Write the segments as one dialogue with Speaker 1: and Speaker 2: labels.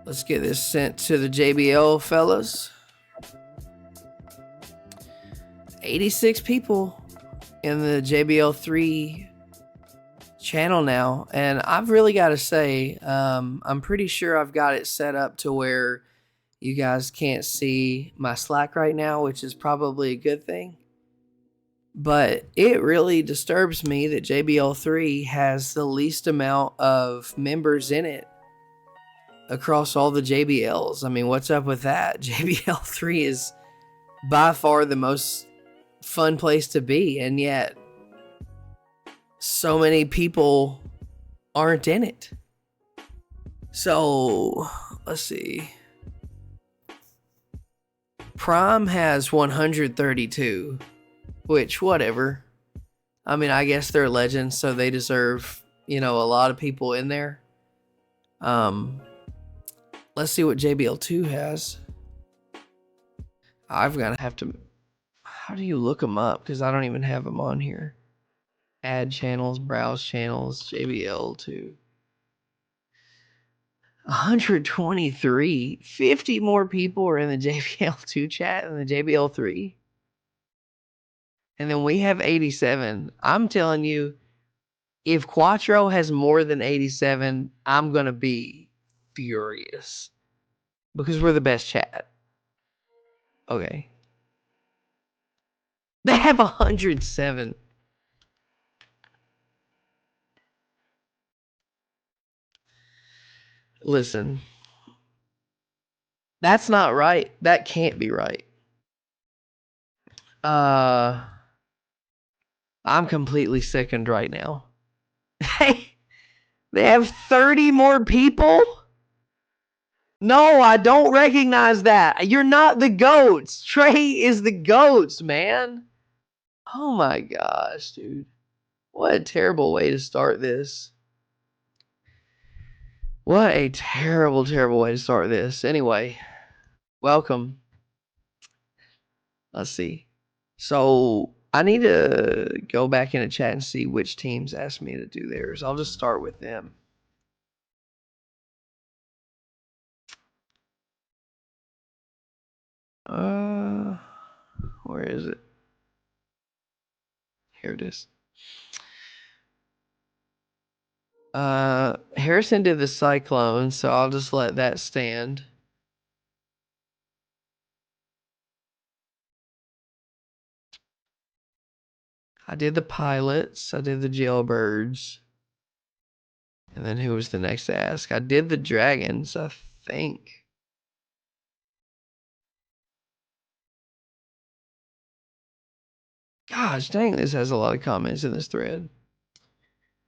Speaker 1: Let's get this sent to the JBL fellas. 86 people in the JBL 3 channel now, and I've really got to say, I'm pretty sure I've got it set up to where you guys can't see my Slack right now, which is probably a good thing. But it really disturbs me that JBL 3 has the least amount of members in it across all the JBLs. I mean, what's up with that? JBL 3 is by far the most fun place to be, and yet so many people aren't in it. So let's see. Prime has 132, which whatever. I mean, I guess they're legends, so they deserve, a lot of people in there. Let's see what JBL 2 has. I've got to have to. How do you look them up? Because I don't even have them on here. Add channels, browse channels, JBL 2. 123. 50 more people are in the JBL 2 chat than the JBL 3. And then we have 87. I'm telling you, if Quattro has more than 87, I'm going to be furious. Because we're the best chat. Okay. They have 107. Listen. That's not right. That can't be right. I'm completely sickened right now. Hey, they have 30 more people? No, I don't recognize that. You're not the GOATs. Trey is the GOATs, man. Oh my gosh, dude. What a terrible way to start this. What a terrible, terrible way to start this. Anyway, welcome. Let's see. So I need to go back in the chat and see which teams asked me to do theirs. I'll just start with them. Where is it? Here it is. Harrison did the Cyclone, so I'll just let that stand. I did the Pilots. I did the Jailbirds. And then who was the next to ask? I did the Dragons, I think. Gosh, dang, this has a lot of comments in this thread.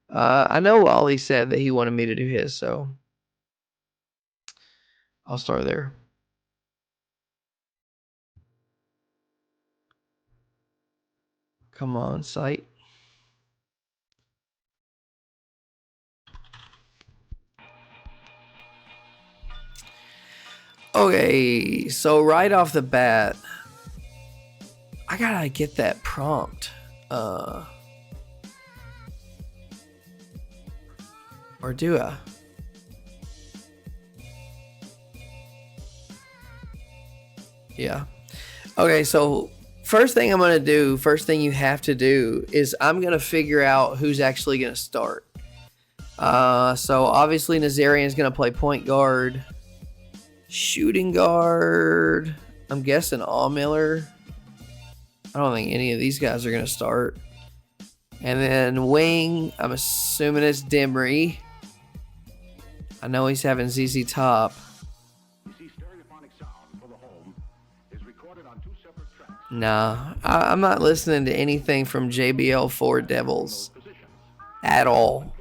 Speaker 1: I know Ollie said that he wanted me to do his, so I'll start there. Come on, site. Okay, so right off the bat, I gotta get that prompt. Or do I? Yeah. Okay, so first thing I'm going to do, first thing you have to do is I'm going to figure out who's actually going to start. So obviously Nazarian's going to play point guard. Shooting guard, I'm guessing Allmiller. I don't think any of these guys are going to start. And then wing, I'm assuming it's Demry. I know he's having ZZ Top. Nah, I'm not listening to anything from JBL 4 Devils at all.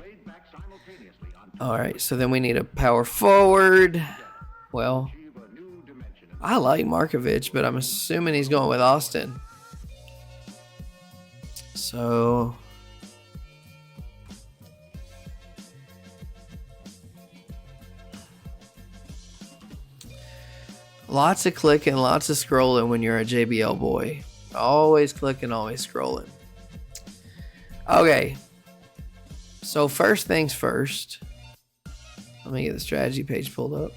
Speaker 1: Alright, so then we need a power forward. Well, I like Markovich, but I'm assuming he's going with Austin. So lots of clicking, lots of scrolling when you're a JBL boy. Always clicking, always scrolling. Okay. So first things first. Let me get the strategy page pulled up.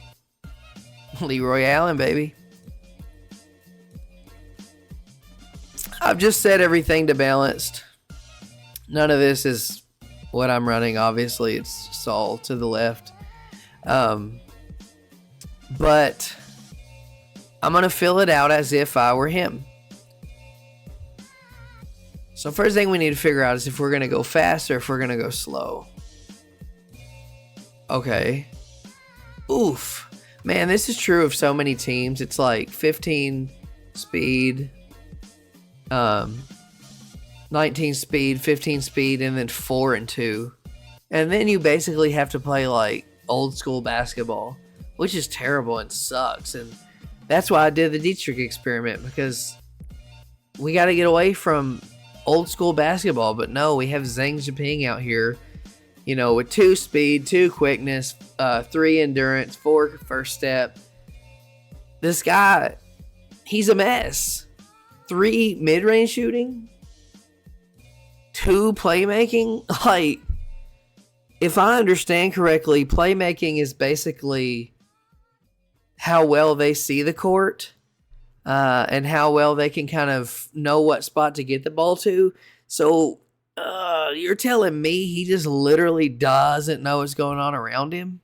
Speaker 1: Leroy Allen, baby. I've just set everything to balanced. None of this is what I'm running. Obviously, it's just all to the left. But I'm going to fill it out as if I were him. So first thing we need to figure out is if we're going to go fast or if we're going to go slow. Okay. Oof. Man, this is true of so many teams. It's like 15 speed, 19 speed, 15 speed, and then 4 and 2. And then you basically have to play like old school basketball, which is terrible and sucks. And that's why I did the Dietrich experiment, because we got to get away from old school basketball. But no, we have Zhang Zhiping out here, you know, with 2 speed, 2 quickness, 3 endurance, 4 first step. This guy, he's a mess. 3 mid-range shooting, 2 playmaking. Like, if I understand correctly, playmaking is basically how well they see the court, and how well they can kind of know what spot to get the ball to. So you're telling me he just literally doesn't know what's going on around him?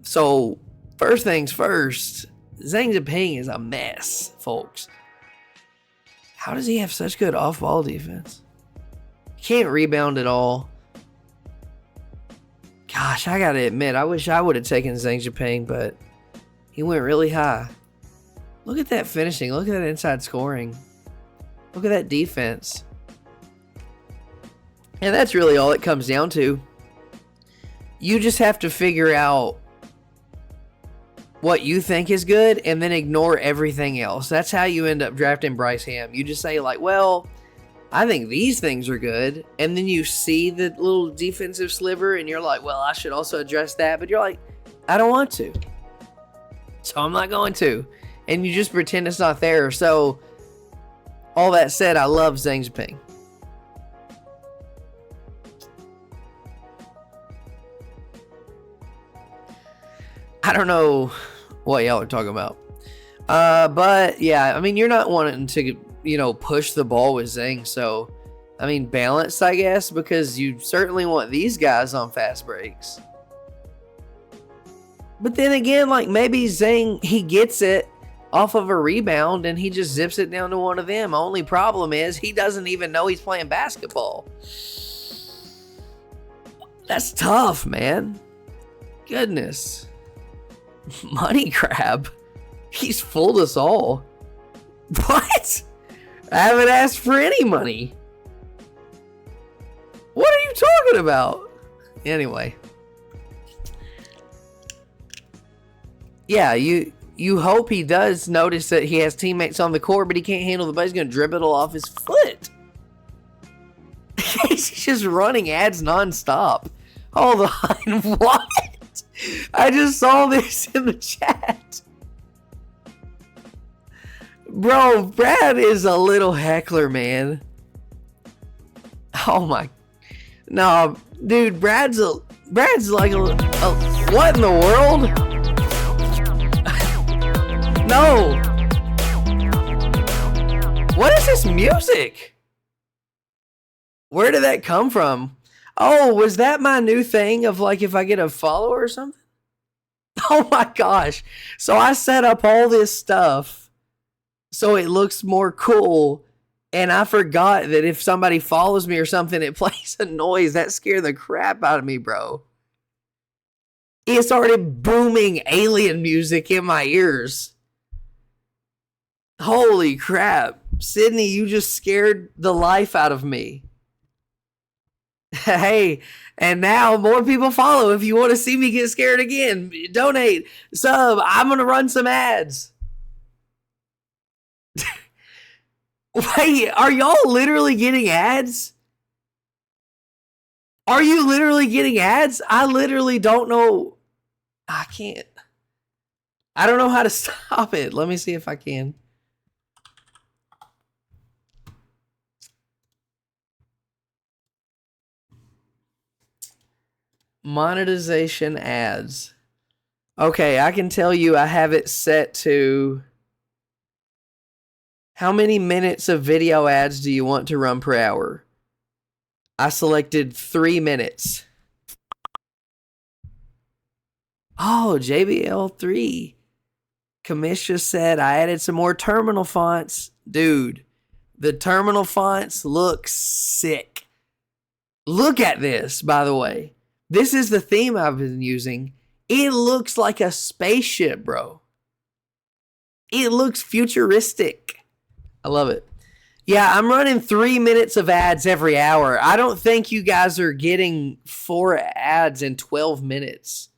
Speaker 1: So first things first, Zhang Zhiping is a mess, folks. How does he have such good off-ball defense? Can't rebound at all. Gosh, I gotta admit, I wish I would have taken Zhang Zhiping, but he went really high. Look at that finishing. Look at that inside scoring. Look at that defense. And that's really all it comes down to. You just have to figure out what you think is good and then ignore everything else. That's how you end up drafting Bryce Ham. You just say like, well, I think these things are good. And then you see the little defensive sliver and you're like, well, I should also address that. But you're like, I don't want to. So I'm not going to. And you just pretend it's not there. So all that said, I love Zhang Zhiping. I don't know what y'all are talking about. But yeah, I mean, you're not wanting to, you know, push the ball with Zhang. So, I mean, balanced, I guess, because you certainly want these guys on fast breaks. But then again, like maybe Zhang, he gets it off of a rebound and he just zips it down to one of them. Only problem is he doesn't even know he's playing basketball. That's tough, man. Goodness. Money grab. He's fooled us all. What? I haven't asked for any money. What are you talking about? Anyway. Yeah, you hope he does notice that he has teammates on the court, but he can't handle the ball. He's going to dribble it off his foot. He's just running ads nonstop. Hold on. What? I just saw this in the chat. Bro, Brad is a little heckler, man. Oh my. No, dude, Brad's like a what in the world? No. What is this music? Where did that come from? Oh, was that my new thing of like if I get a follow or something? Oh my gosh. So I set up all this stuff so it looks more cool. And I forgot that if somebody follows me or something, it plays a noise. That scared the crap out of me, bro. It started booming alien music in my ears. Holy crap. Sydney, you just scared the life out of me. Hey, and now more people follow. If you want to see me get scared again, donate, sub. I'm going to run some ads. Wait, are y'all literally getting ads? Are you literally getting ads? I literally don't know. I can't. I don't know how to stop it. Let me see if I can. Monetization ads. Okay, I can tell you I have it set to how many minutes of video ads do you want to run per hour? I selected 3 minutes. Oh, JBL 3. Kamish just said I added some more terminal fonts. Dude, the terminal fonts look sick. Look at this, by the way. This is the theme I've been using. It looks like a spaceship, bro. It looks futuristic. I love it. Yeah, I'm running 3 minutes of ads every hour. I don't think you guys are getting 4 ads in 12 minutes.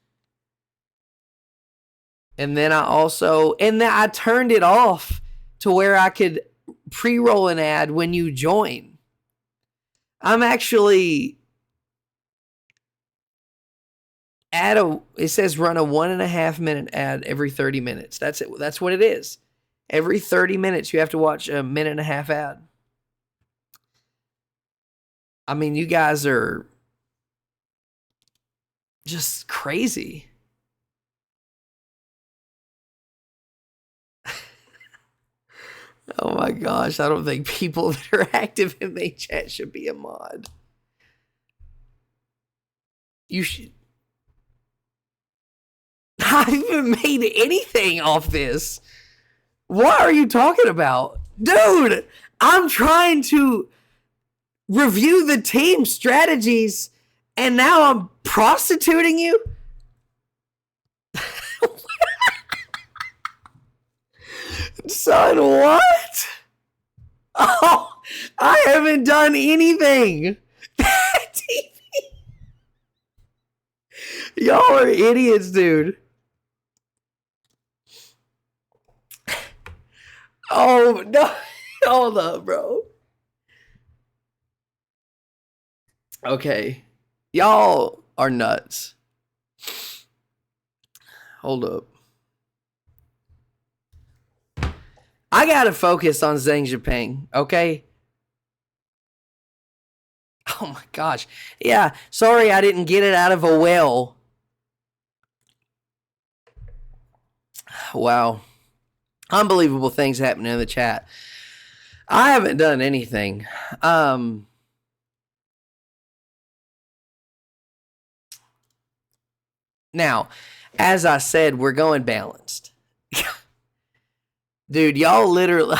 Speaker 1: And then I turned it off to where I could pre-roll an ad when you join. I'm actually it says run a 1.5 minute ad every 30 minutes. That's it. That's what it is. Every 30 minutes you have to watch a 1.5 minute ad. I mean, you guys are just crazy. Oh my gosh, I don't think people that are active in main chat should be a mod. You should. I haven't made anything off this. What are you talking about? Dude, I'm trying to review the team strategies and now I'm prostituting you? Son, what? Oh, I haven't done anything. Y'all are idiots, dude. Oh, no. Hold up, bro. Okay. Y'all are nuts. Hold up. I gotta focus on Zhang Zhipeng, okay? Oh my gosh. Yeah, sorry I didn't get it out of a well. Wow. Unbelievable things happening in the chat. I haven't done anything. Now, as I said, we're going balanced. Dude, y'all literally...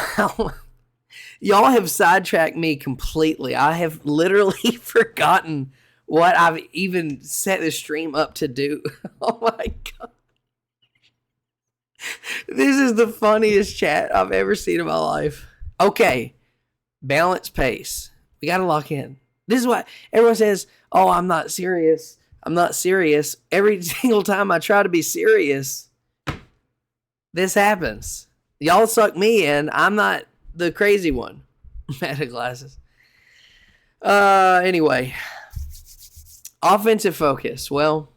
Speaker 1: Y'all have sidetracked me completely. I have literally forgotten what I've even set the stream up to do. Oh my god. This is the funniest chat I've ever seen in my life. Okay. Balance pace. We got to lock in. This is why everyone says, oh, I'm not serious. I'm not serious. Every single time I try to be serious, this happens. Y'all suck me in. I'm not the crazy one. Meta glasses. Anyway. Offensive focus. Well,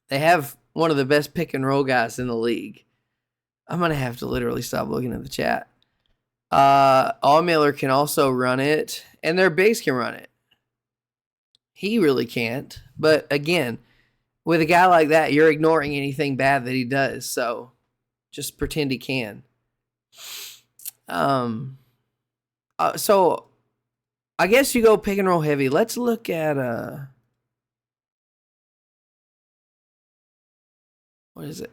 Speaker 1: they have one of the best pick and roll guys in the league. I'm going to have to literally stop looking at the chat. Allmiller can also run it, and their bigs can run it. He really can't. But again, with a guy like that, you're ignoring anything bad that he does. So just pretend he can. So I guess you go pick and roll heavy. Let's look at what is it?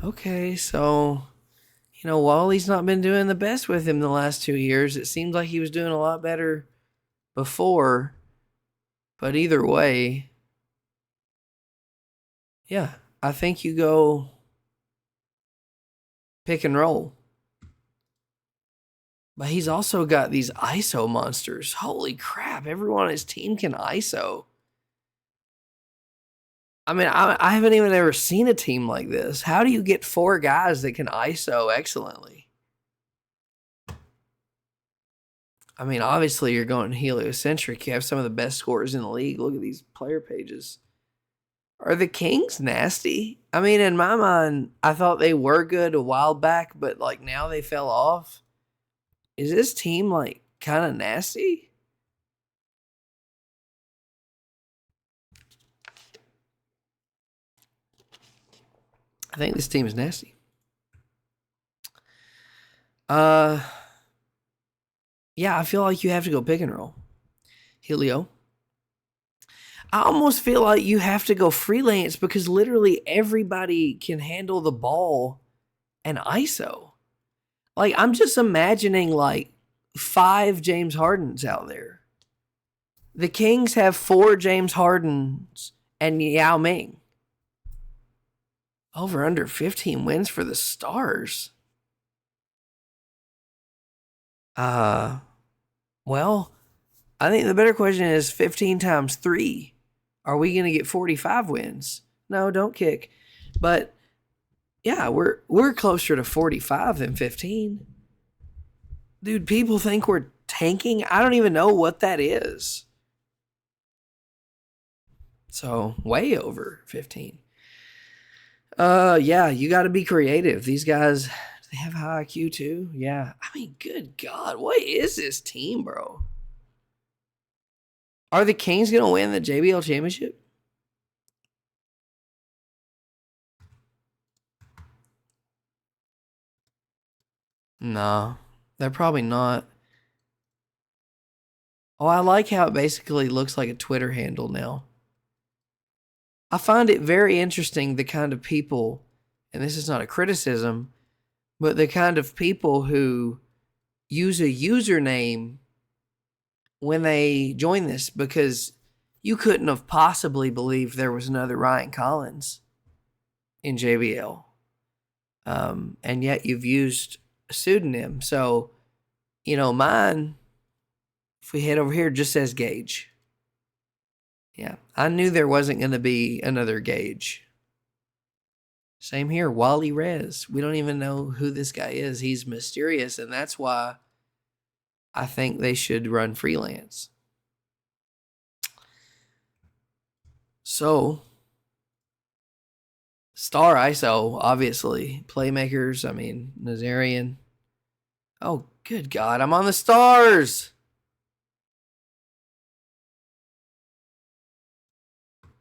Speaker 1: Okay, so Wally's not been doing the best with him the last 2 years. It seems like he was doing a lot better before. But either way, yeah, I think you go pick and roll. But he's also got these ISO monsters. Holy crap, everyone on his team can ISO. I mean, I haven't even ever seen a team like this. How do you get 4 guys that can ISO excellently? I mean, obviously you're going heliocentric. You have some of the best scorers in the league. Look at these player pages. Are the Kings nasty? I mean, in my mind, I thought they were good a while back, but like now they fell off. Is this team like kind of nasty? I think this team is nasty. Yeah, I feel like you have to go pick and roll. Helio. I almost feel like you have to go freelance because literally everybody can handle the ball and ISO. Like, I'm just imagining like 5 James Hardens out there. The Kings have 4 James Hardens and Yao Ming. Over under 15 wins for the Stars. Well, I think the better question is 15 times 3. Are we going to get 45 wins? No, don't kick. But yeah, we're closer to 45 than 15. Dude, people think we're tanking. I don't even know what that is. So, way over 15. Yeah, you got to be creative. These guys, they have high IQ too. Yeah. I mean, good God, what is this team, bro? Are the Kings going to win the JBL championship? No, they're probably not. Oh, I like how it basically looks like a Twitter handle now. I find it very interesting the kind of people, and this is not a criticism, but the kind of people who use a username when they join this, because you couldn't have possibly believed there was another Ryan Collins in JBL. And yet you've used a pseudonym. So, mine, if we head over here, just says Gage. Yeah, I knew there wasn't going to be another Gage. Same here, Wally Rez. We don't even know who this guy is. He's mysterious, and that's why I think they should run freelance. So, star ISO, obviously. Playmakers, I mean, Nazarian. Oh, good God, I'm on the Stars.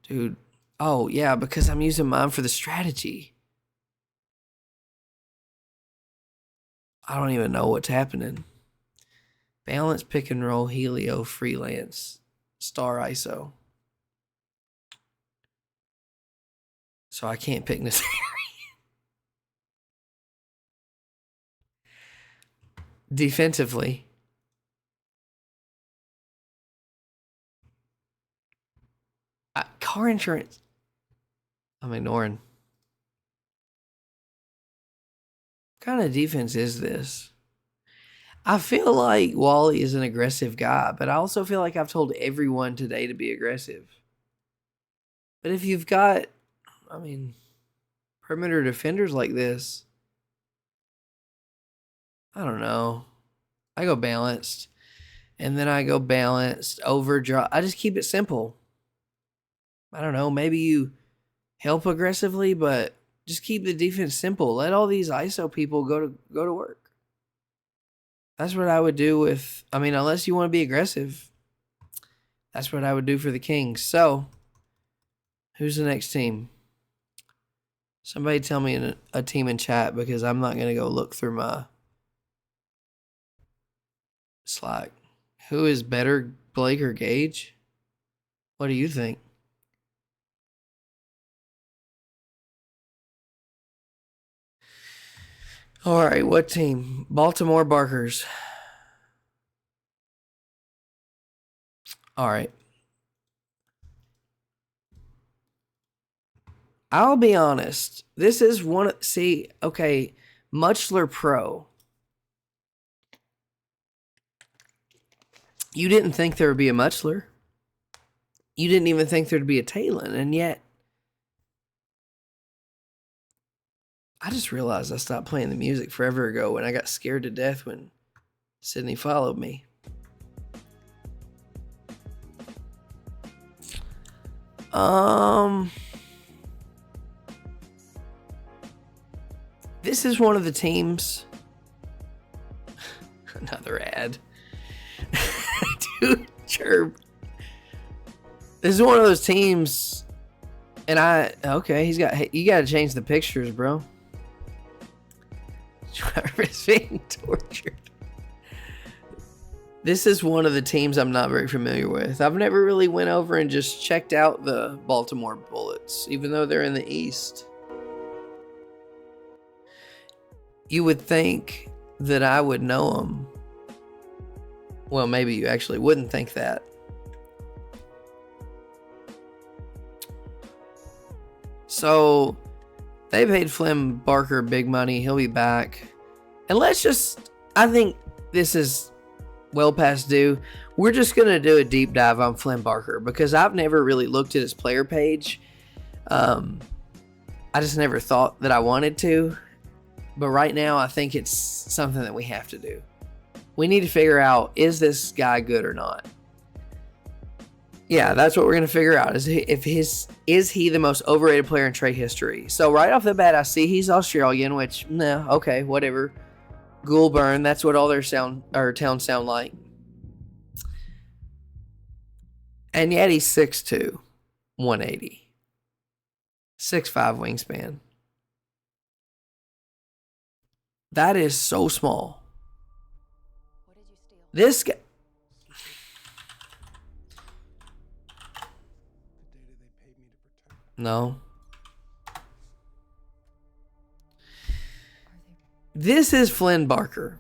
Speaker 1: Dude, oh, yeah, because I'm using mine for the strategy. I don't even know what's happening. Balance, pick and roll, Helio, freelance, star ISO. So I can't pick Nazarian. Defensively. Car insurance. I'm ignoring. What kind of defense is this? I feel like Wally is an aggressive guy, but I also feel like I've told everyone today to be aggressive. But if you've got, perimeter defenders like this, I don't know. I go balanced. And then I go balanced, overdraw. I just keep it simple. I don't know. Maybe you help aggressively, but just keep the defense simple. Let all these ISO people go to work. That's what I would do with, unless you want to be aggressive, that's what I would do for the Kings. So, who's the next team? Somebody tell me a team in chat, because I'm not going to go look through my Slack. Who is better, Blake or Gage? What do you think? All right, what team? Baltimore Barkers. All right. I'll be honest. This is Muchler Pro. You didn't think there would be a Muchler. You didn't even think there'd be a Talon, and yet I just realized I stopped playing the music forever ago when I got scared to death when Sydney followed me. This is one of the teams. Another ad. Dude, chirp. This is one of those teams, And you got to change the pictures, bro. Travis being tortured. This is one of the teams I'm not very familiar with. I've never really went over and just checked out the Baltimore Bullets, even though they're in the East. You would think that I would know them. Well, maybe you actually wouldn't think that. So they paid Flynn Barker big money. He'll be back. And I think this is well past due. We're just going to do a deep dive on Flynn Barker because I've never really looked at his player page. I just never thought that I wanted to. But right now, I think it's something that we have to do. We need to figure out, is this guy good or not? Yeah, that's what we're going to figure out. Is he the most overrated player in trade history? So right off the bat, I see he's Australian, which, okay, whatever. Goulburn, that's what all their towns sound like. And yet he's 6'2", 180. 6'5" wingspan. That is so small. This guy... No. This is Flynn Barker.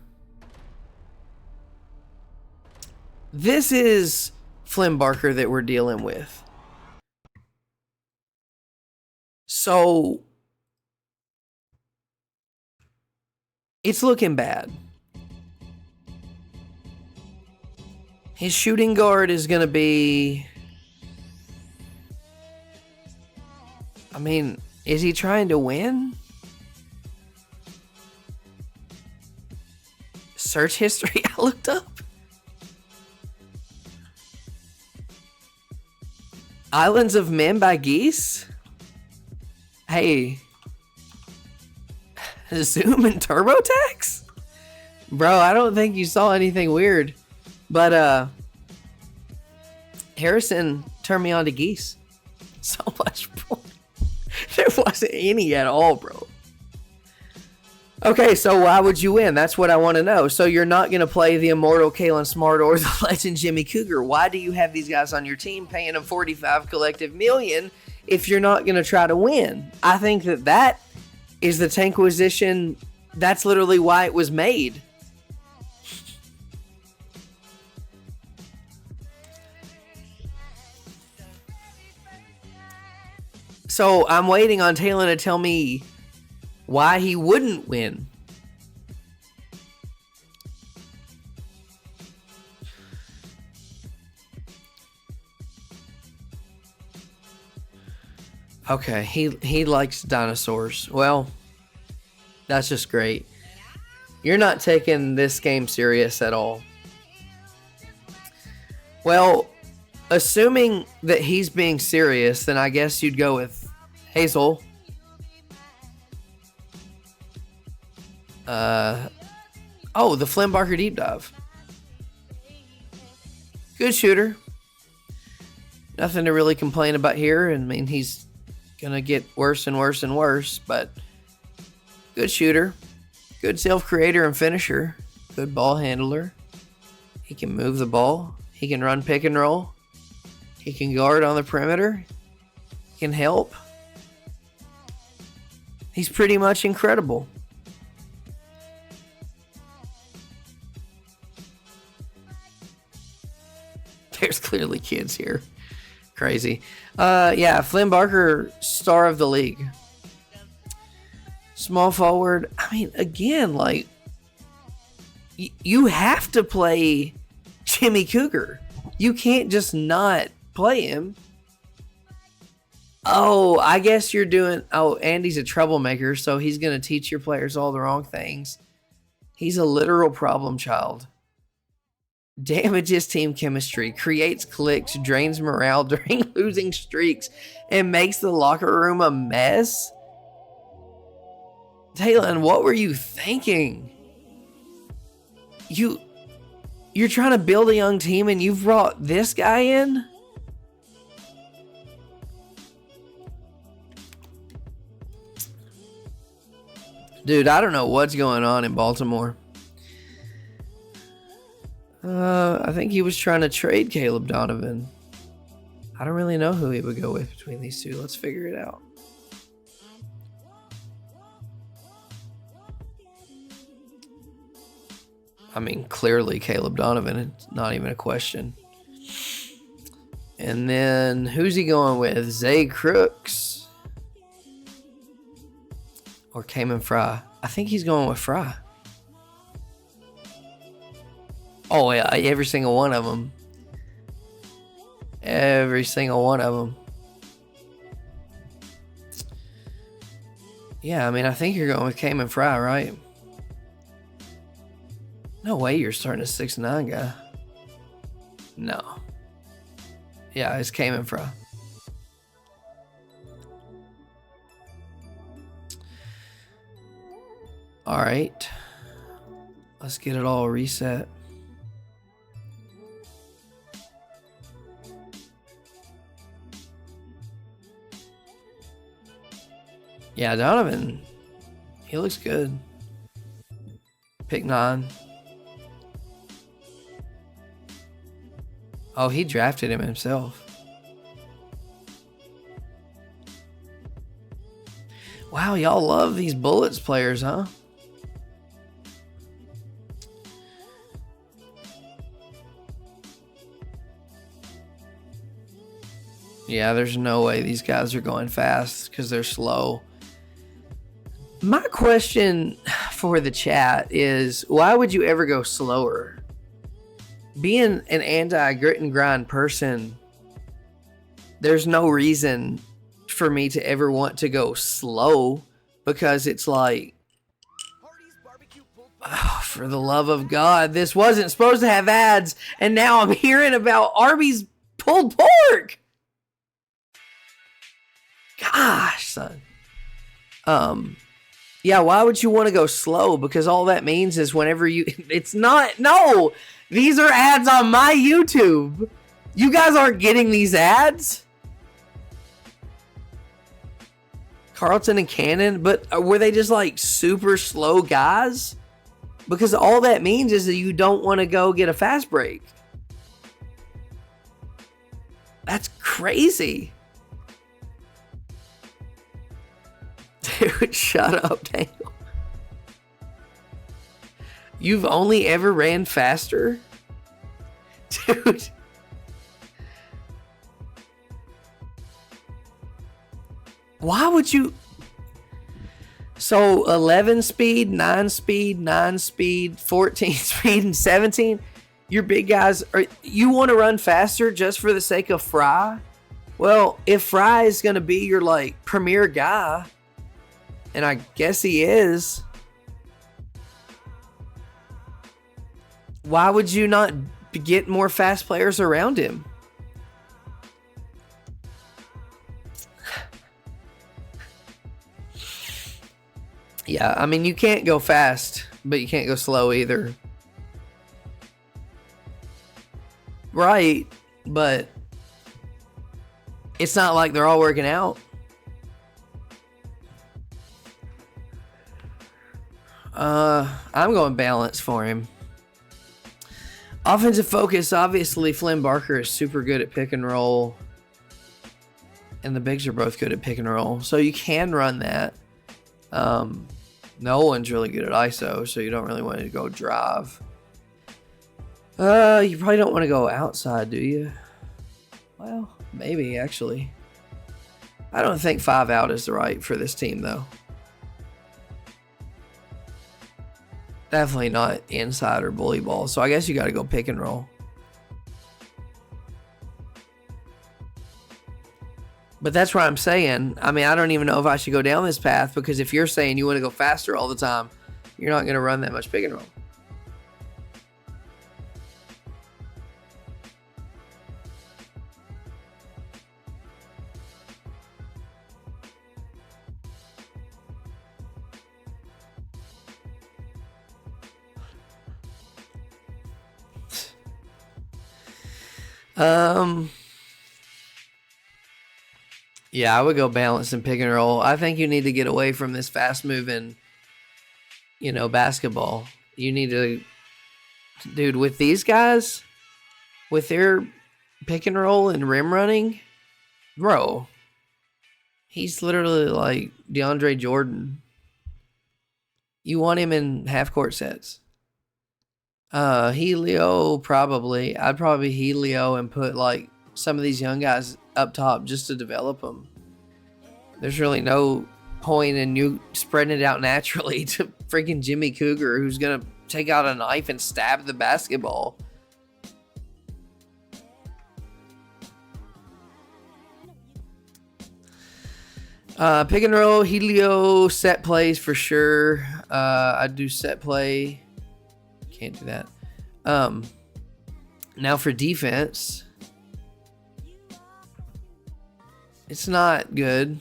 Speaker 1: This is Flynn Barker that we're dealing with. So it's looking bad. His shooting guard is going to be... I mean, is he trying to win? Search history I looked up. Islands of Men by Geese? Hey. Zoom and TurboTax? Bro, I don't think you saw anything weird. But, Harrison turned me on to Geese. So much more. There wasn't any at all, bro. Okay, so why would you win? That's what I want to know. So you're not going to play the immortal Kalen Smart or the legend Jimmy Cougar. Why do you have these guys on your team paying them $45 collective million if you're not going to try to win? I think that is the Tanquisition. That's literally why it was made. So I'm waiting on Talon to tell me why he wouldn't win. Okay, he likes dinosaurs. Well, that's just great. You're not taking this game serious at all. Well, assuming that he's being serious, then I guess you'd go with Hazel. The Flynn Barker deep dive. Good shooter. Nothing to really complain about here. I mean, he's gonna get worse and worse and worse, but good shooter. Good self-creator and finisher. Good ball handler. He can move the ball. He can run pick and roll. He can guard on the perimeter. He can help. He's pretty much incredible. There's clearly kids here. Crazy. Yeah, Flynn Barker, star of the league. Small forward. I mean, again, like, you have to play Jimmy Cougar. You can't just not play him. Oh, I guess you're doing... Oh, Andy's a troublemaker, so he's going to teach your players all the wrong things. He's a literal problem child. Damages team chemistry, creates cliques, drains morale during losing streaks, and makes the locker room a mess? Talon, what were you thinking? You're trying to build a young team and you've brought this guy in? Dude, I don't know what's going on in Baltimore. I think he was trying to trade Caleb Donovan. I don't really know who he would go with between these two. Let's figure it out. I mean, clearly Caleb Donovan. It's not even a question. And then who's he going with? Zay Crooks or Cayman Fry? I think he's going with Fry. Oh, yeah, every single one of them. Every single one of them. Yeah, I mean, I think you're going with Cayman Fry, right? No way you're starting a 6'9" guy. No. Yeah, it's Cayman Fry. All right. Let's get it all reset. Yeah, Donovan, he looks good. Pick 9. Oh, he drafted him himself. Wow, y'all love these Bullets players, huh? Yeah, there's no way these guys are going fast because they're slow. My question for the chat is, why would you ever go slower? Being an anti-grit and grind person, there's no reason for me to ever want to go slow, because it's like, oh, for the love of God, this wasn't supposed to have ads, and now I'm hearing about Arby's pulled pork. Gosh, son. Yeah, why would you want to go slow? Because all that means is whenever you... It's not... No! These are ads on my YouTube. You guys aren't getting these ads? Carlton and Cannon? But were they just like super slow guys? Because all that means is that you don't want to go get a fast break. That's crazy. Dude, shut up, Daniel. You've only ever ran faster? Dude. Why would you... So 11 speed, 9 speed, 9 speed, 14 speed, and 17? Your big guys... You want to run faster just for the sake of Fry? Well, if Fry is going to be your, like, premier guy... And I guess he is. Why would you not get more fast players around him? Yeah, I mean, you can't go fast, but you can't go slow either. Right, but it's not like they're all working out. I'm going balance for him. Offensive focus, obviously Flynn Barker is super good at pick and roll. And the bigs are both good at pick and roll. So you can run that. Nolan's really good at ISO, so you don't really want to go drive. You probably don't want to go outside, do you? Well, maybe, actually. I don't think 5 out is the right for this team, though. Definitely not inside or bully ball. So I guess you got to go pick and roll. But that's what I'm saying. I mean, I don't even know if I should go down this path, because if you're saying you want to go faster all the time, you're not going to run that much pick and roll. Yeah, I would go balance and pick and roll. I think you need to get away from this fast moving basketball. You need to, dude, with these guys, with their pick and roll and rim running, bro, he's literally like DeAndre Jordan. You want him in half court sets. Helio, probably. I'd probably Helio and put like some of these young guys up top just to develop them. There's really no point in you spreading it out naturally to freaking Jimmy Cougar, who's gonna take out a knife and stab the basketball. Pick and roll, Helio, set plays for sure. I'd do set play. Can't do that. Now for defense, it's not good.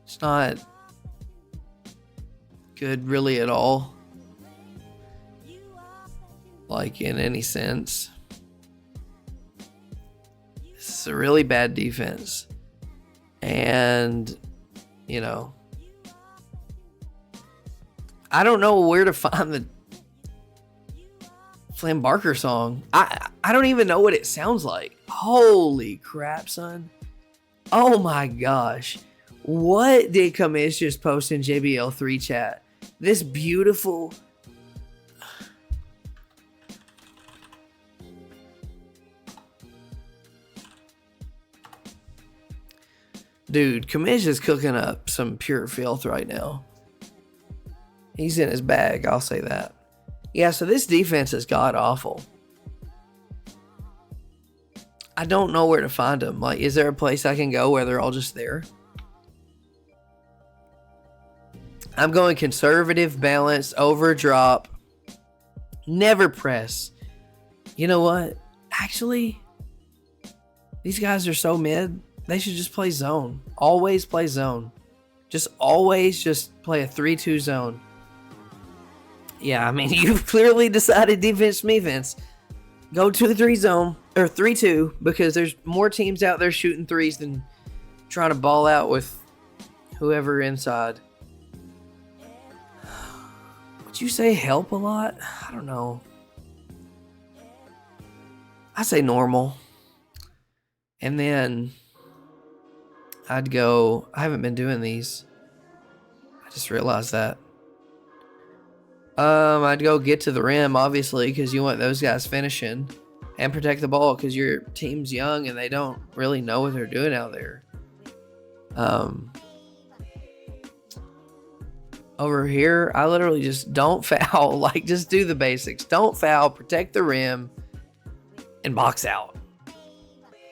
Speaker 1: It's not good really at all. Like in any sense. This is a really bad defense. And, I don't know where to find the Flynn Barker song. I don't even know what it sounds like. Holy crap, son. Oh my gosh. What did Kamish just post in JBL 3 chat? This beautiful... Dude, Kamish is cooking up some pure filth right now. He's in his bag, I'll say that. Yeah, so this defense is god-awful. I don't know where to find them. Like, is there a place I can go where they're all just there? I'm going conservative, balanced, over drop. Never press. You know what? Actually, these guys are so mid. They should just play zone. Always play zone. Always play a 3-2 zone. Yeah, I mean, you've clearly decided defense, go to the 3 zone, or 3-2, because there's more teams out there shooting threes than trying to ball out with whoever inside. Would you say help a lot? I don't know. I say normal. And then I'd go, I haven't been doing these. I just realized that. I'd go get to the rim, obviously, because you want those guys finishing, and protect the ball because your team's young and they don't really know what they're doing out there. Over here, I literally just don't foul. Like, just do the basics. Don't foul, protect the rim, and box out.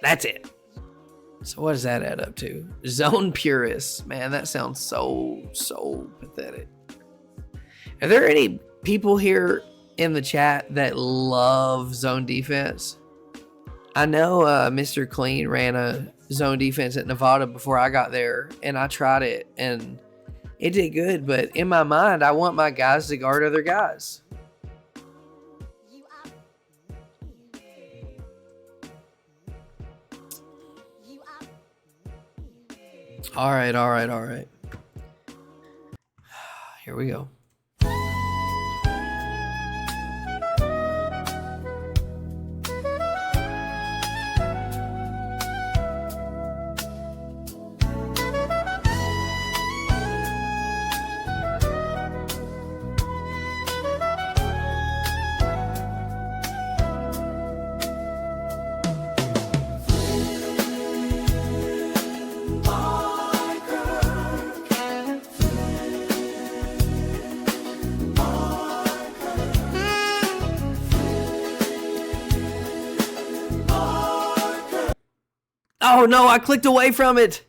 Speaker 1: That's it. So what does that add up to? Zone purists. Man, that sounds so pathetic. Are there any people here in the chat that love zone defense? I know Mr. Clean ran a zone defense at Nevada before I got there, and I tried it, and it did good. But in my mind, I want my guys to guard other guys. All right. Here we go. Oh no, I clicked away from it.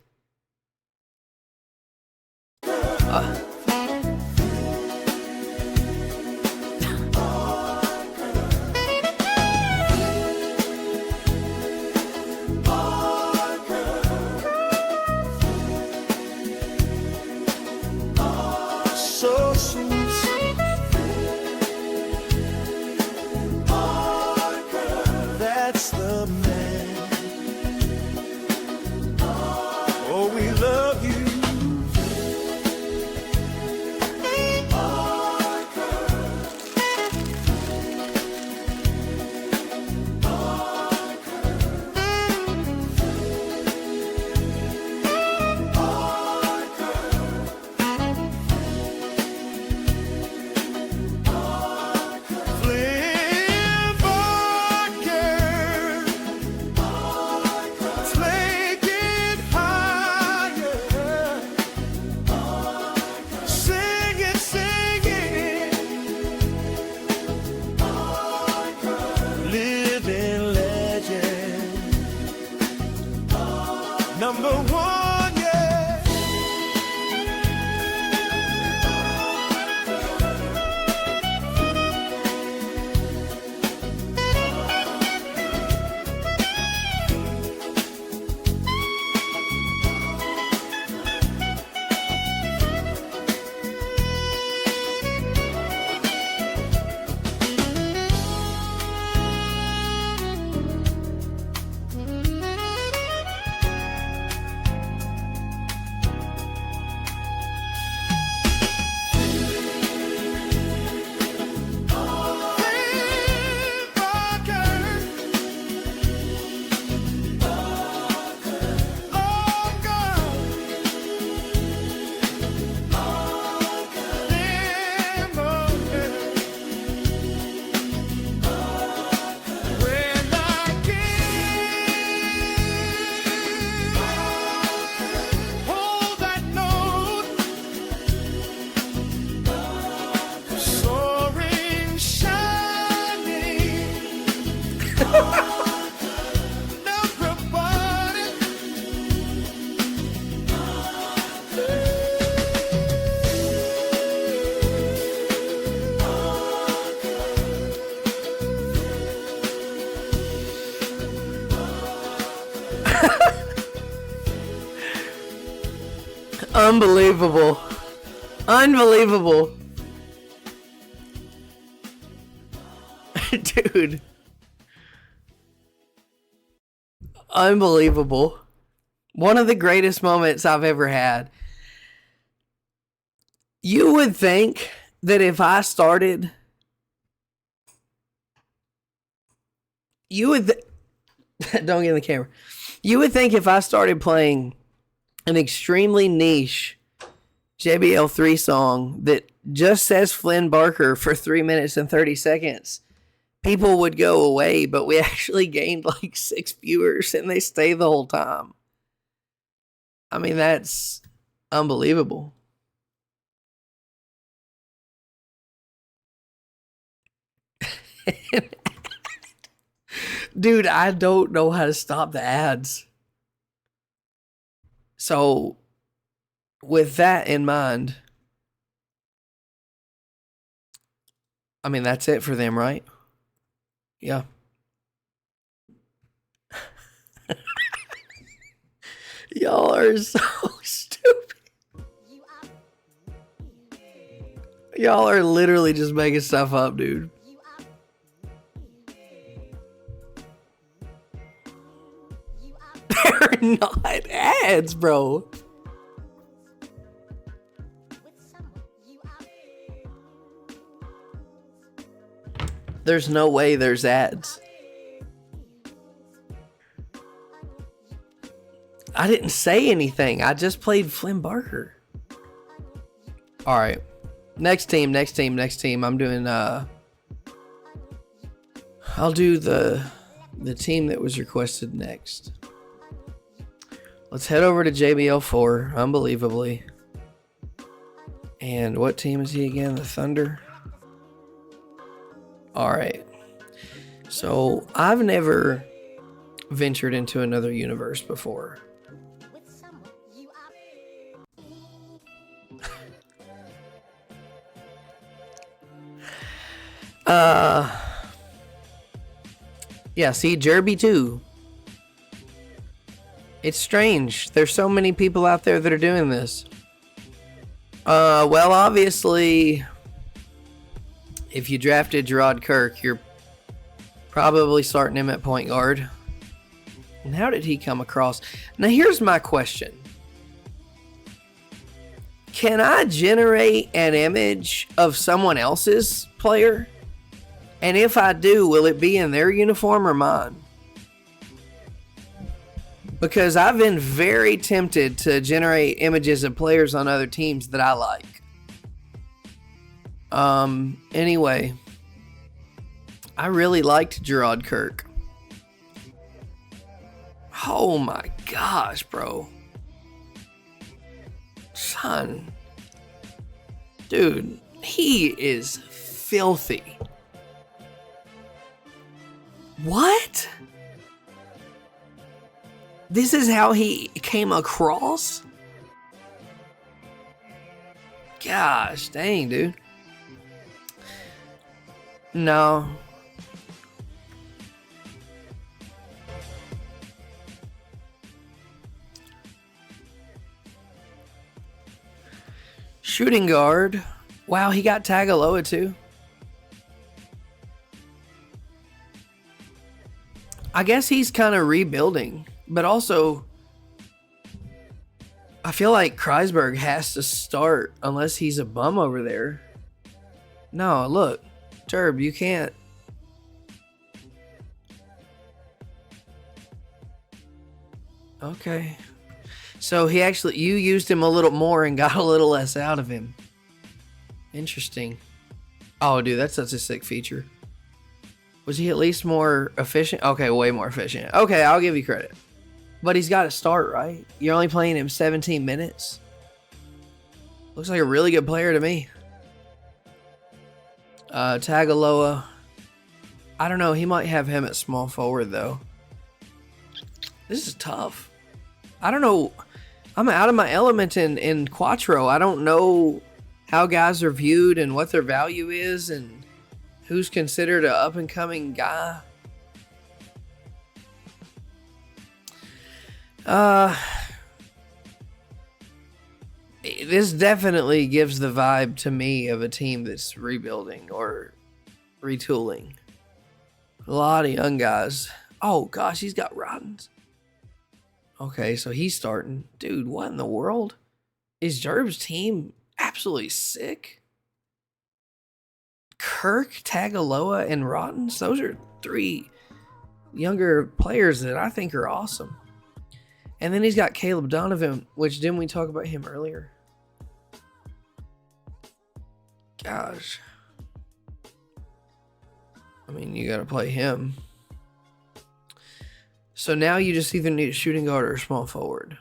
Speaker 2: So sweet. That's the man. number one, yeah.
Speaker 1: Unbelievable. Unbelievable. Dude. Unbelievable. One of the greatest moments I've ever had. You would think that if I started, don't get in the camera. You would think if I started playing an extremely niche JBL 3 song that just says Flynn Barker for 3 minutes and 30 seconds, people would go away, but we actually gained like 6 viewers and they stay the whole time. I mean, that's unbelievable. Dude, I don't know how to stop the ads. So, with that in mind, I mean, that's it for them, right? Yeah. Y'all are so stupid. Y'all are literally just making stuff up, dude. They're not ads, bro. There's no way there's ads. I didn't say anything. I just played Flynn Barker. All right. Next team. I'm doing I'll do the team that was requested next. Let's head over to JBL 4, unbelievably. And what team is he again? The Thunder. All right. So I've never ventured into another universe before. Yeah, see, Jerby 2. It's strange. There's so many people out there that are doing this. Well, obviously, if you drafted Gerard Kirk, you're probably starting him at point guard. And how did he come across? Now, here's my question. Can I generate an image of someone else's player? And if I do, will it be in their uniform or mine? Because I've been very tempted to generate images of players on other teams that I like. Anyway, I really liked Gerard Kirk. Oh my gosh, bro. Son. Dude, he is filthy. What? This is how he came across? Gosh, dang, dude. No. Shooting guard. Wow, he got Tagaloa too. I guess he's kind of rebuilding, but also I feel like Kreisberg has to start unless he's a bum over there. No, look, Jerb, you can't. Okay. So he actually, you used him a little more and got a little less out of him. Interesting. Oh, dude, that's such a sick feature. Was he at least more efficient? Okay, way more efficient. Okay, I'll give you credit. But he's got to start, right? You're only playing him 17 minutes. Looks like a really good player to me. Tagaloa. I don't know. He might have him at small forward, though. This is tough. I don't know. I'm out of my element in Quattro. I don't know how guys are viewed and what their value is and who's considered an up-and-coming guy. This definitely gives the vibe to me of a team that's rebuilding or retooling. A lot of young guys. Oh, gosh, he's got Rottens. Okay, so he's starting. Dude, what in the world? Is Jerb's team absolutely sick? Kirk, Tagaloa, and Rottens? Those are three younger players that I think are awesome. And then he's got Caleb Donovan, which didn't we talk about him earlier? Gosh. I mean, you got to play him. So now you just either need a shooting guard or a small forward.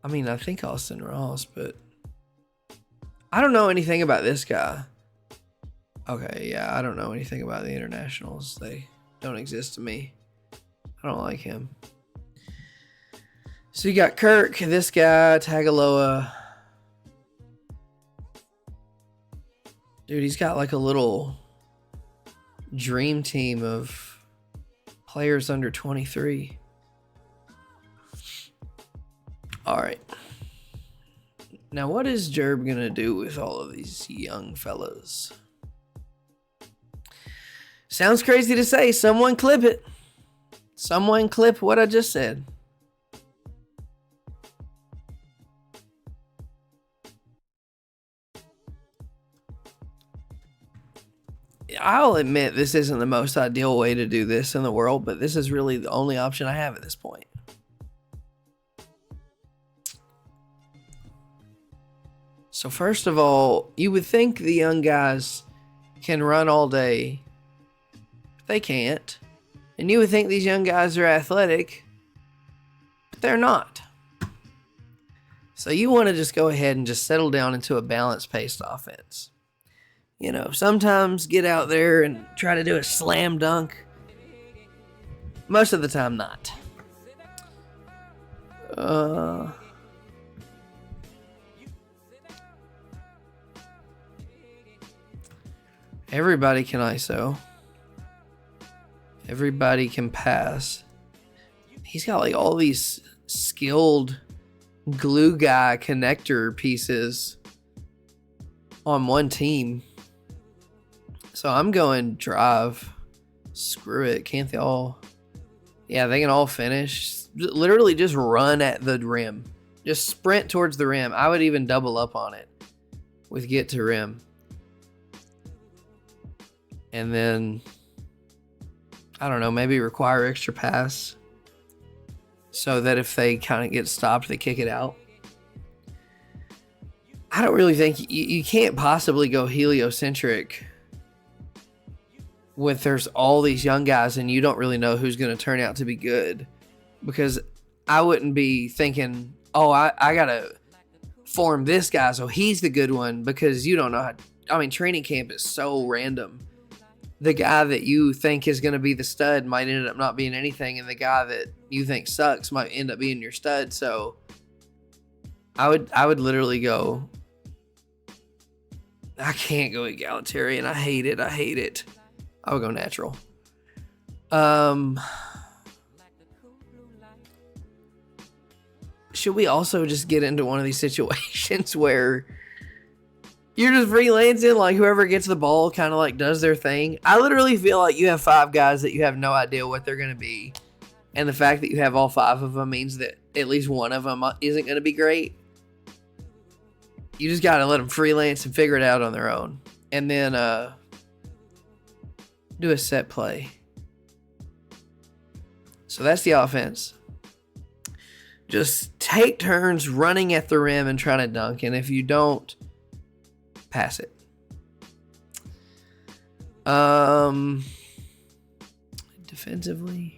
Speaker 1: I mean, I think Austin Ross, but I don't know anything about this guy. Okay, yeah, I don't know anything about the internationals. They don't exist to me. I don't like him. So you got Kirk, this guy, Tagaloa. Dude, he's got like a little dream team of players under 23. All right. Now, what is Jerb going to do with all of these young fellas? Sounds crazy to say. Someone clip it. Someone clip what I just said. I'll admit this isn't the most ideal way to do this in the world, but this is really the only option I have at this point. So first of all, you would think the young guys can run all day, but they can't. And you would think these young guys are athletic, but they're not. So you want to just go ahead and just settle down into a balanced paced offense. You know, sometimes get out there and try to do a slam dunk. Most of the time, not. Everybody can ISO. Everybody can pass. He's got like all these skilled glue guy connector pieces on one team. So I'm going drive. Screw it. Can't they all? Yeah, they can all finish. Literally just run at the rim. Just sprint towards the rim. I would even double up on it with get to rim. And then, I don't know, maybe require extra pass so that if they kind of get stopped, they kick it out. I don't really think you can't possibly go heliocentric with there's all these young guys and you don't really know who's going to turn out to be good, because I wouldn't be thinking, oh, I got to form this guy so he's the good one, because you don't know how. I mean, training camp is so random. the guy that you think is going to be the stud might end up not being anything, and the guy that you think sucks might end up being your stud. So I would literally go. I can't go egalitarian. I hate it. I hate it. I would go natural. Should we also just get into one of these situations where you're just freelancing, like whoever gets the ball kind of like does their thing? I literally feel like you have 5 guys that you have no idea what they're going to be. And the fact that you have all 5 of them means that at least one of them isn't going to be great. You just got to let them freelance and figure it out on their own. And then do a set play. So that's the offense. Just take turns running at the rim and trying to dunk. And if you don't, pass it. Defensively.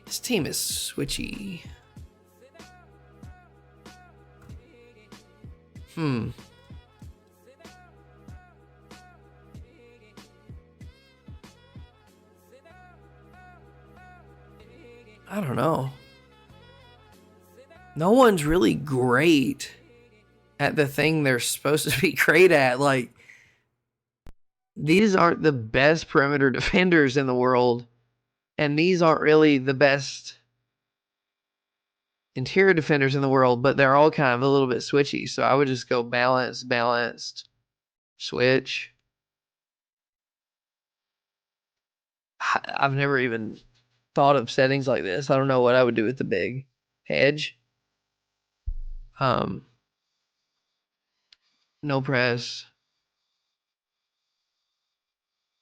Speaker 1: This team is switchy. I don't know. No one's really great at the thing they're supposed to be great at. Like, these aren't the best perimeter defenders in the world, and these aren't really the best interior defenders in the world, but they're all kind of a little bit switchy. So I would just go balanced, switch. I've never even thought of settings like this. I don't know what I would do with the big hedge. No press,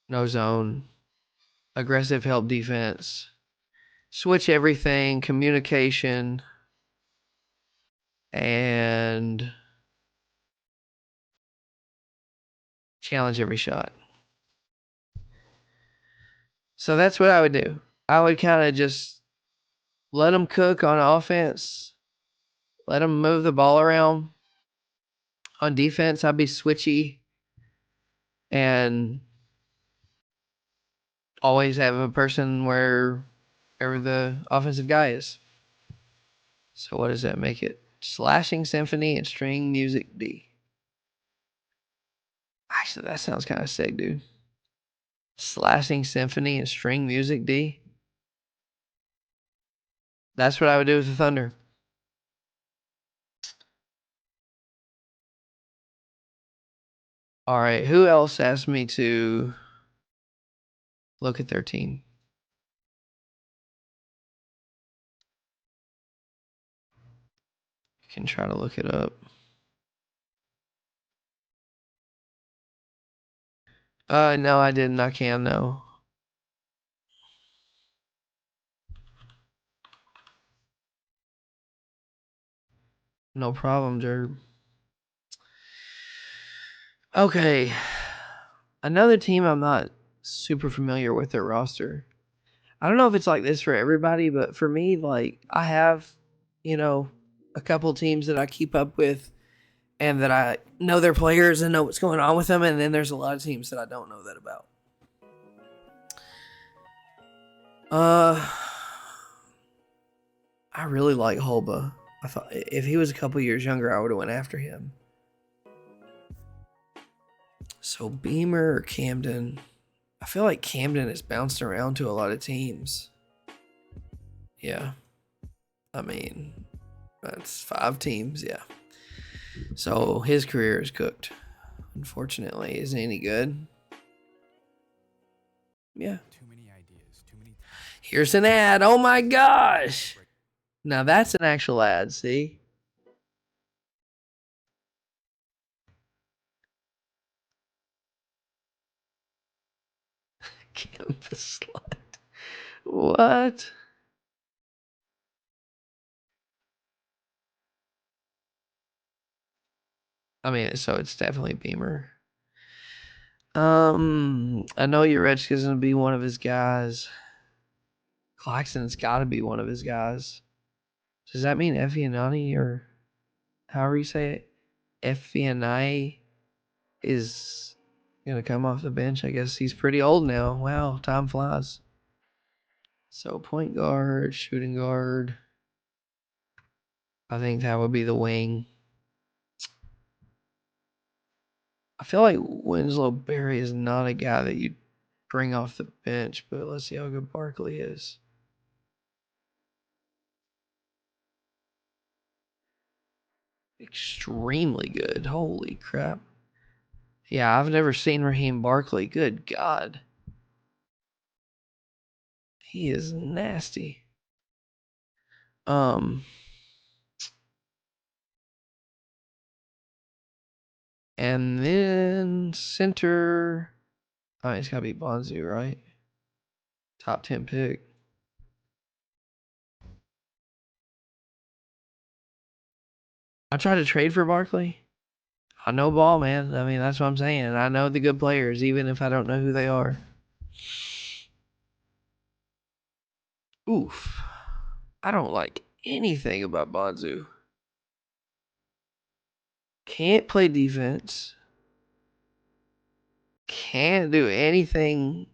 Speaker 1: no zone, aggressive help defense, switch everything, communication, and challenge every shot. So that's what I would do. I would kind of just let them cook on offense, let them move the ball around. On defense, I'd be switchy and always have a person wherever the offensive guy is. So what does that make it? Slashing symphony and string music D. Actually, that sounds kind of sick, dude. Slashing symphony and string music D. That's what I would do with the Thunder. All right, who else asked me to look at their team? You can try to look it up. No, I didn't. I can, no. No problem, Jerb. Okay. Another team I'm not super familiar with their roster. I don't know if it's like this for everybody, but for me, like, I have, a couple teams that I keep up with and that I know their players and know what's going on with them, and then there's a lot of teams that I don't know that about. I really like Hulba. I thought if he was a couple years younger, I would have went after him. So Beamer or Camden? I feel like Camden has bounced around to a lot of teams. Yeah. I mean, that's 5 teams, yeah. So his career is cooked. Unfortunately, isn't any good. Yeah.
Speaker 2: Too many ideas. Too many.
Speaker 1: Here's an ad. Oh my gosh. Now that's an actual ad, see? Campus slut. What? I mean, so it's definitely Beamer. I know Urechka's gonna be one of his guys. Claxton's got to be one of his guys. Does that mean Evianani or however you say it? FVNI is gonna come off the bench. I guess he's pretty old now. Wow, time flies. So point guard, shooting guard. I think that would be the wing. I feel like Winslow Berry is not a guy that you'd bring off the bench, but let's see how good Barkley is. Extremely good. Holy crap. Yeah, I've never seen Raheem Barkley. Good God. He is nasty. And then center. Oh, it's gotta be Bonzu, right? Top 10 pick. I tried to trade for Barkley. I know ball, man. I mean, that's what I'm saying. I know the good players, even if I don't know who they are. Oof. I don't like anything about Bonzu. Can't play defense. Can't do anything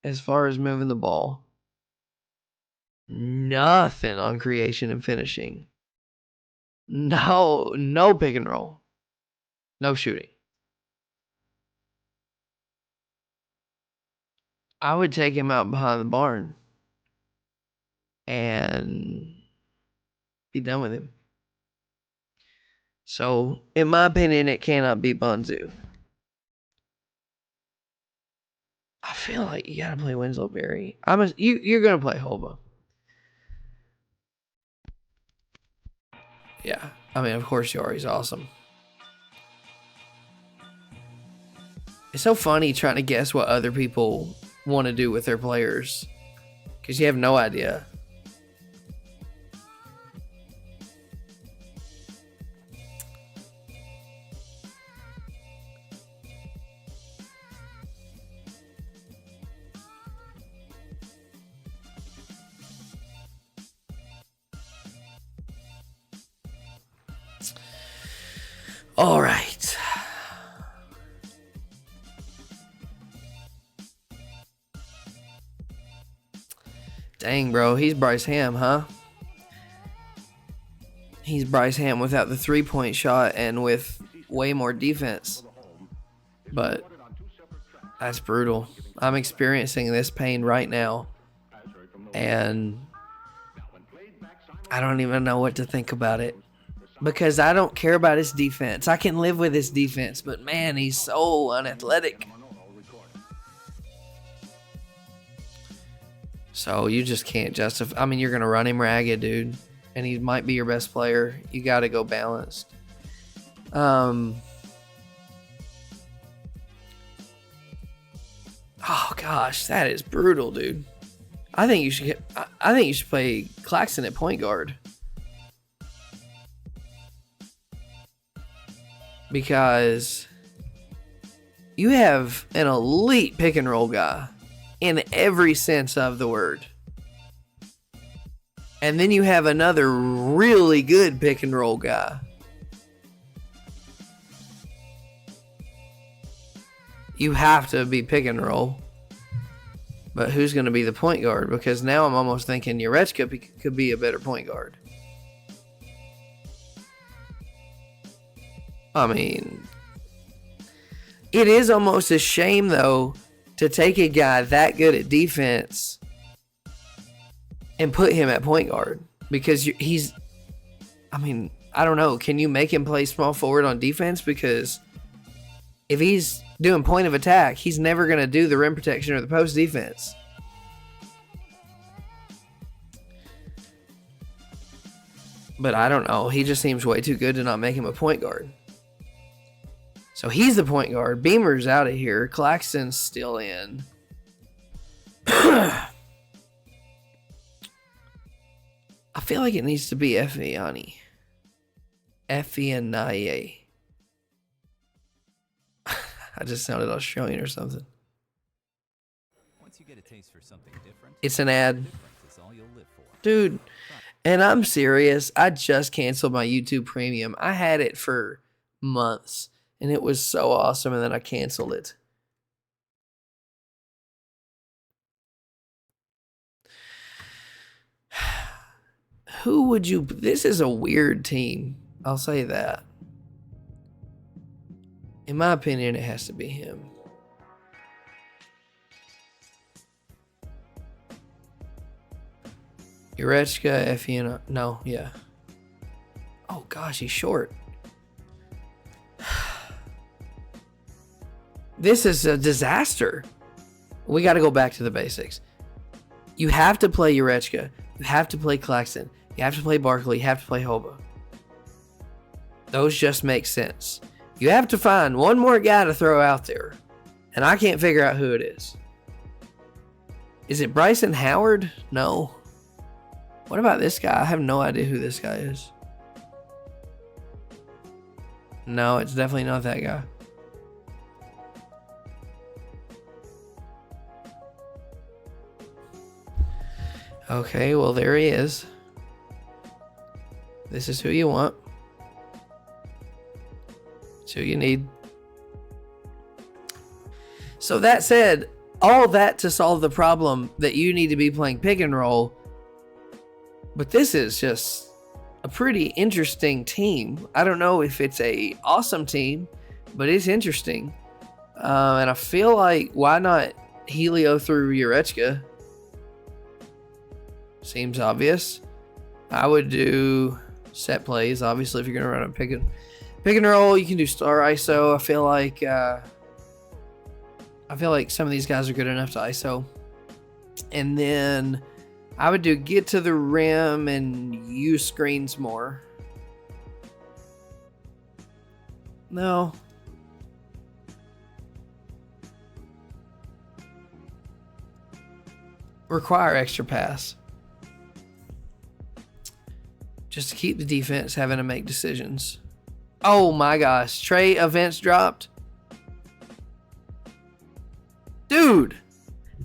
Speaker 1: as far as moving the ball. Nothing on creation and finishing. No pick and roll. No shooting. I would take him out behind the barn and be done with him. So, in my opinion, it cannot be Bonzu. I feel like you gotta play Winslow Berry. You're gonna play Hoba. Yeah, I mean, of course you are. He's awesome. It's so funny trying to guess what other people want to do with their players because you have no idea. All right. Dang, bro. He's Bryce Ham, huh? He's Bryce Ham without the three-point shot and with way more defense. But that's brutal. I'm experiencing this pain right now. And I don't even know what to think about it. Because I don't care about his defense. I can live with his defense, but man, he's so unathletic. So you just can't justify. I mean, you're going to run him ragged, dude. And he might be your best player. You got to go balanced. Oh, gosh. That is brutal, dude. I think you should play Claxton at point guard. Because you have an elite pick and roll guy in every sense of the word. And then you have another really good pick and roll guy. You have to be pick and roll. But who's going to be the point guard? Because now I'm almost thinking Urechka could be a better point guard. I mean, it is almost a shame, though, to take a guy that good at defense and put him at point guard. Because he's, I mean, I don't know. Can you make him play small forward on defense? Because if he's doing point of attack, he's never going to do the rim protection or the post defense. But I don't know. He just seems way too good to not make him a point guard. So he's the point guard. Beamer's out of here. Claxton's still in. I feel like it needs to be Effiani. Effiani. I just sounded Australian or something. Once you get a taste for something different, it's an ad. Dude, and I'm serious. I just canceled my YouTube Premium. I had it for months, and it was so awesome, and then I canceled it. Who would you... This is a weird team. I'll say that. In my opinion, it has to be him. Urechka, Effiana. No, yeah. Oh, gosh, he's short. This is a disaster. We got to go back to the basics. You have to play Urechka. You have to play Claxton. You have to play Barkley. You have to play Hoba. Those just make sense. You have to find one more guy to throw out there. And I can't figure out who it is. Is it Bryson Howard? No. What about this guy? I have no idea who this guy is. No, it's definitely not that guy. Okay, well, there he is. This is who you want. It's who you need. So that said, all that to solve the problem that you need to be playing pick and roll. But this is just a pretty interesting team. I don't know if it's a awesome team, but it's interesting. And I feel like, why not Helio through Urechka? Seems obvious. I would do set plays. Obviously, if you're going to run a pick and roll, you can do star ISO. I feel like some of these guys are good enough to ISO. And then I would do get to the rim and use screens more. No. Require extra pass. Just to keep the defense having to make decisions. Oh my gosh. Trey events dropped. Dude.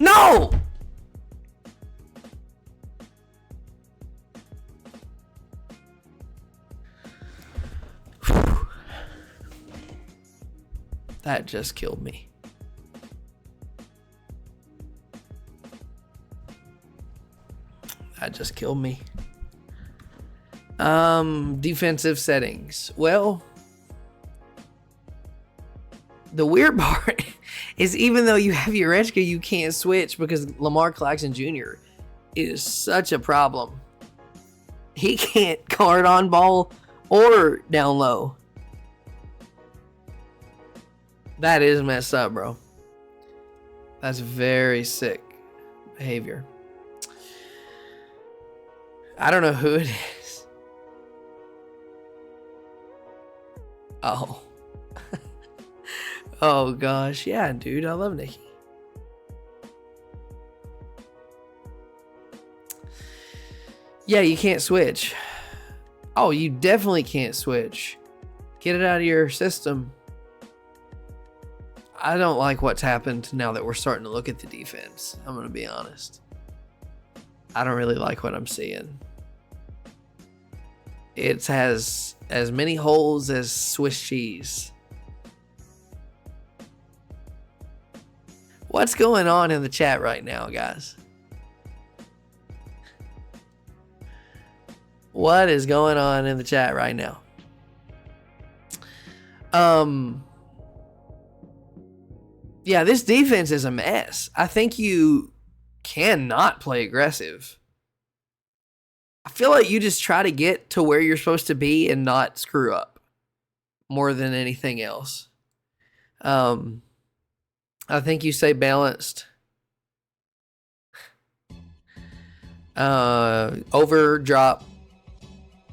Speaker 1: No! That just killed me. That just killed me. Defensive settings. Well, the weird part is even though you have Urechka, you can't switch because Lamar Claxton Jr. is such a problem. He can't guard on ball or down low. That is messed up, bro. That's very sick behavior. I don't know who it is. Oh. Oh, gosh. Yeah, dude. I love Nikki. Yeah, you can't switch. Oh, you definitely can't switch. Get it out of your system. I don't like what's happened now that we're starting to look at the defense. I'm going to be honest. I don't really like what I'm seeing. It has as many holes as Swiss cheese. What's going on in the chat right now, guys? What is going on in the chat right now? Yeah, this defense is a mess. I think you cannot play aggressive. I feel like you just try to get to where you're supposed to be and not screw up more than anything else. I think you say balanced. Over drop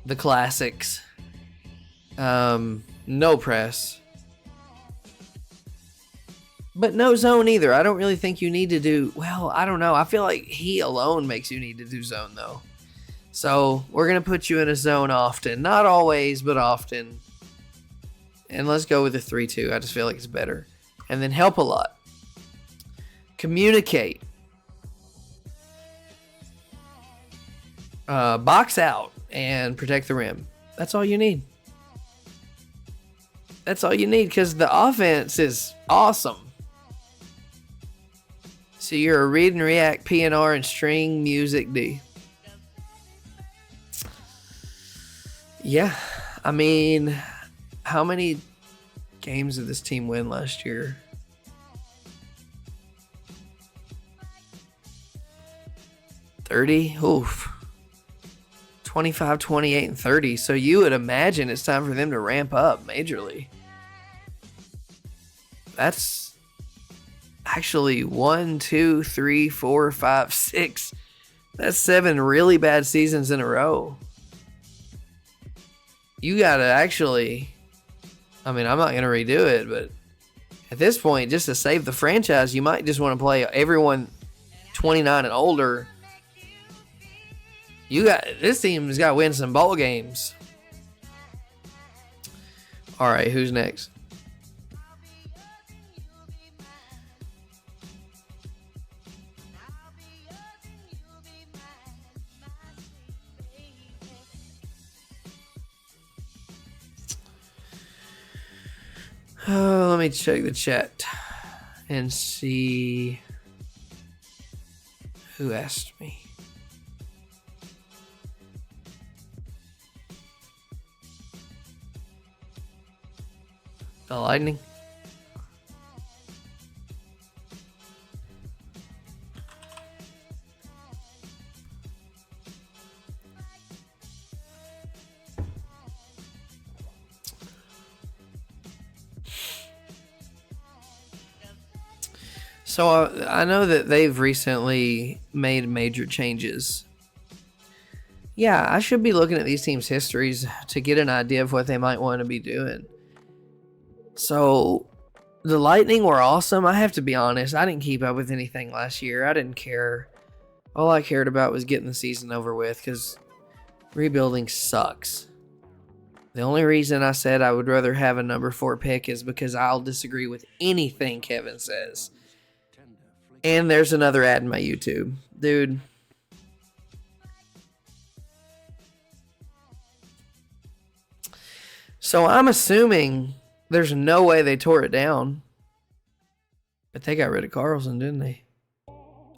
Speaker 1: the classics. No press. But no zone either. I don't really think you need to do... Well, I don't know. I feel like he alone makes you need to do zone, though. So, we're going to put you in a zone often. Not always, but often. And let's go with the 3-2. I just feel like it's better. And then help a lot. Communicate. Box out and protect the rim. That's all you need. That's all you need because the offense is awesome. So you're a read and react PNR and string music D. Yeah, I mean, how many games did this team win last year? 30? Oof. 25, 28, and 30. So you would imagine it's time for them to ramp up majorly. That's actually 1, 2, 3, 4, 5, 6. That's 7 really bad seasons in a row. You gotta actually, I mean, I'm not gonna redo it, but at this point, just to save the franchise, you might just want to play everyone 29 and older. This team's got to win some ball games. All right, who's next? Let me check the chat and see who asked me. The Lightning. So I know that they've recently made major changes. Yeah, I should be looking at these teams' histories to get an idea of what they might want to be doing. So the Lightning were awesome. I have to be honest, I didn't keep up with anything last year. I didn't care. All I cared about was getting the season over with because rebuilding sucks. The only reason I said I would rather have a number 4 pick is because I'll disagree with anything Kevin says. And there's another ad in my YouTube. Dude. So I'm assuming there's no way they tore it down. But they got rid of Carlson, didn't they?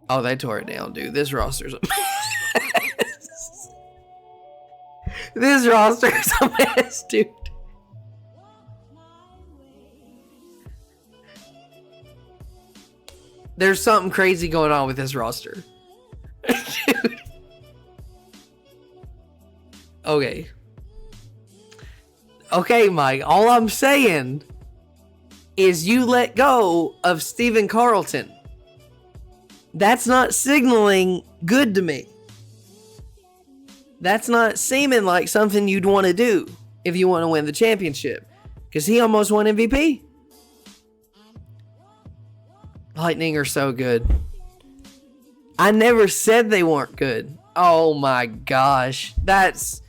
Speaker 1: Oh, they tore it down, dude. This roster's a mess. This roster's a mess, dude. There's something crazy going on with this roster. Dude. Okay. Okay, Mike. All I'm saying is you let go of Steven Carlton. That's not signaling good to me. That's not seeming like something you'd want to do if you want to win the championship. Because he almost won MVP. Lightning are so good. I never said they weren't good. Oh my gosh. That's...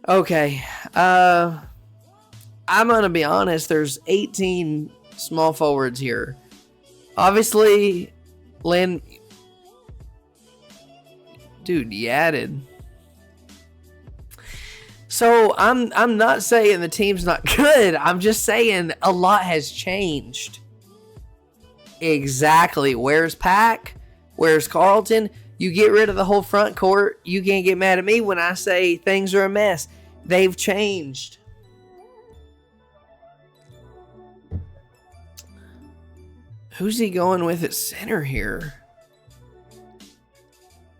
Speaker 1: Okay. I'm going to be honest. There's 18 small forwards here. Obviously, Lynn... Dude, you added... So I'm not saying the team's not good. I'm just saying a lot has changed. Exactly. Where's Pack? Where's Carlton? You get rid of the whole front court. You can't get mad at me when I say things are a mess. They've changed. Who's he going with at center here?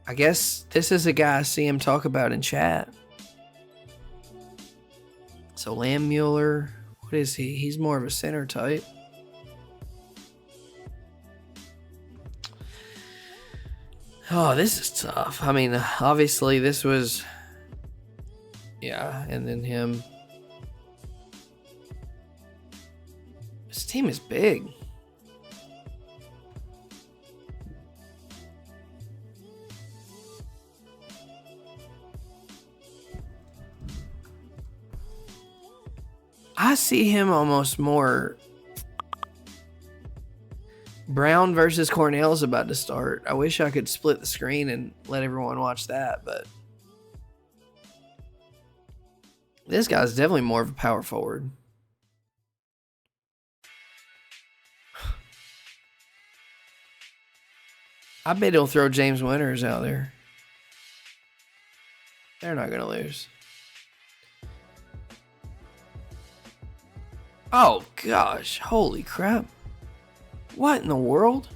Speaker 1: I guess this is a guy I see him talk about in chat. So Lammueller, what is he? He's more of a center type. Oh, this is tough. I mean, obviously this was... Yeah, and then him. This team is big. I see him almost more... Brown versus Cornell is about to start. I wish I could split the screen and let everyone watch that, but... This guy's definitely more of a power forward. I bet he'll throw James Winters out there. They're not going to lose. Oh, gosh. Holy crap. What in the world?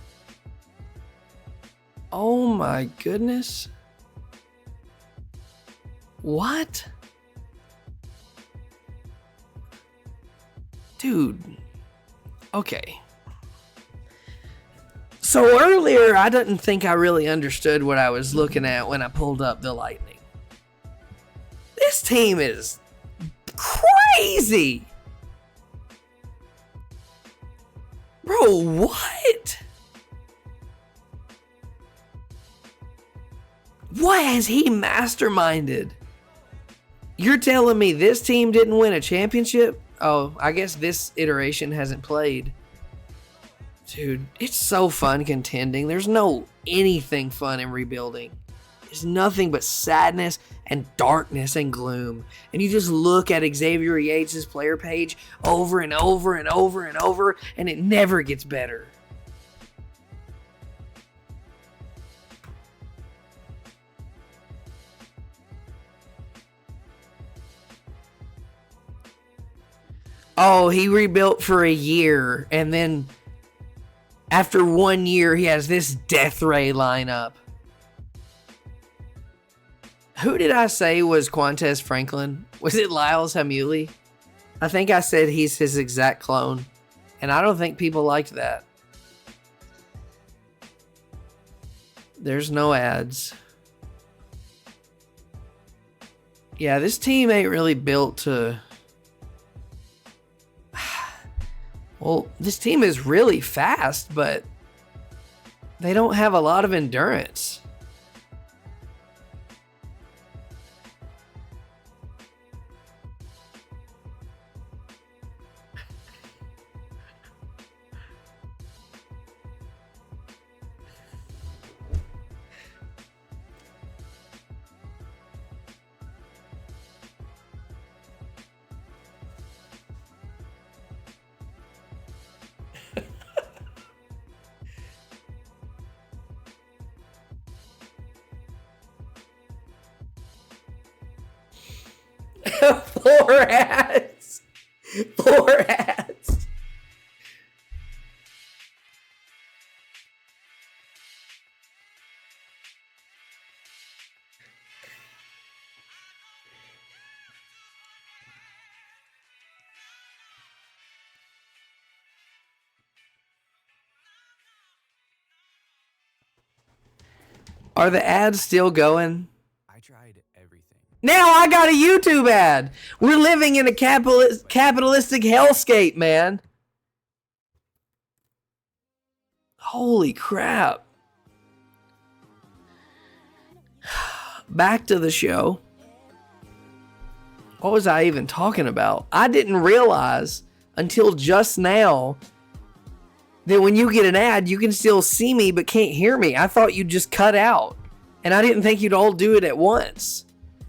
Speaker 1: Oh, my goodness. What? Dude. Okay. So earlier, I didn't think I really understood what I was looking at when I pulled up the Lightning. This team is crazy. Bro, what? What has he masterminded? You're telling me this team didn't win a championship? Oh, I guess this iteration hasn't played. Dude, it's so fun contending. There's no anything fun in rebuilding. It's nothing but sadness and darkness and gloom. And you just look at Xavier Yates' player page over and over and over and over, and it never gets better. Oh, he rebuilt for a year, and then after 1 year, he has this death ray lineup. Who did I say was Quintez Franklin? Was it Lyles Hamuli? I think I said he's his exact clone, and I don't think people liked that. There's no ads. Yeah, this team ain't really built to... Well, this team is really fast, but they don't have a lot of endurance. Four hats. Four hats. Are the ads still going?
Speaker 2: I tried everything.
Speaker 1: Now I got a YouTube ad. We're living in a capitalistic hellscape, man. Holy crap. Back to the show. What was I even talking about? I didn't realize until just now that when you get an ad, you can still see me but can't hear me. I thought you'd just cut out. And I didn't think you'd all do it at once.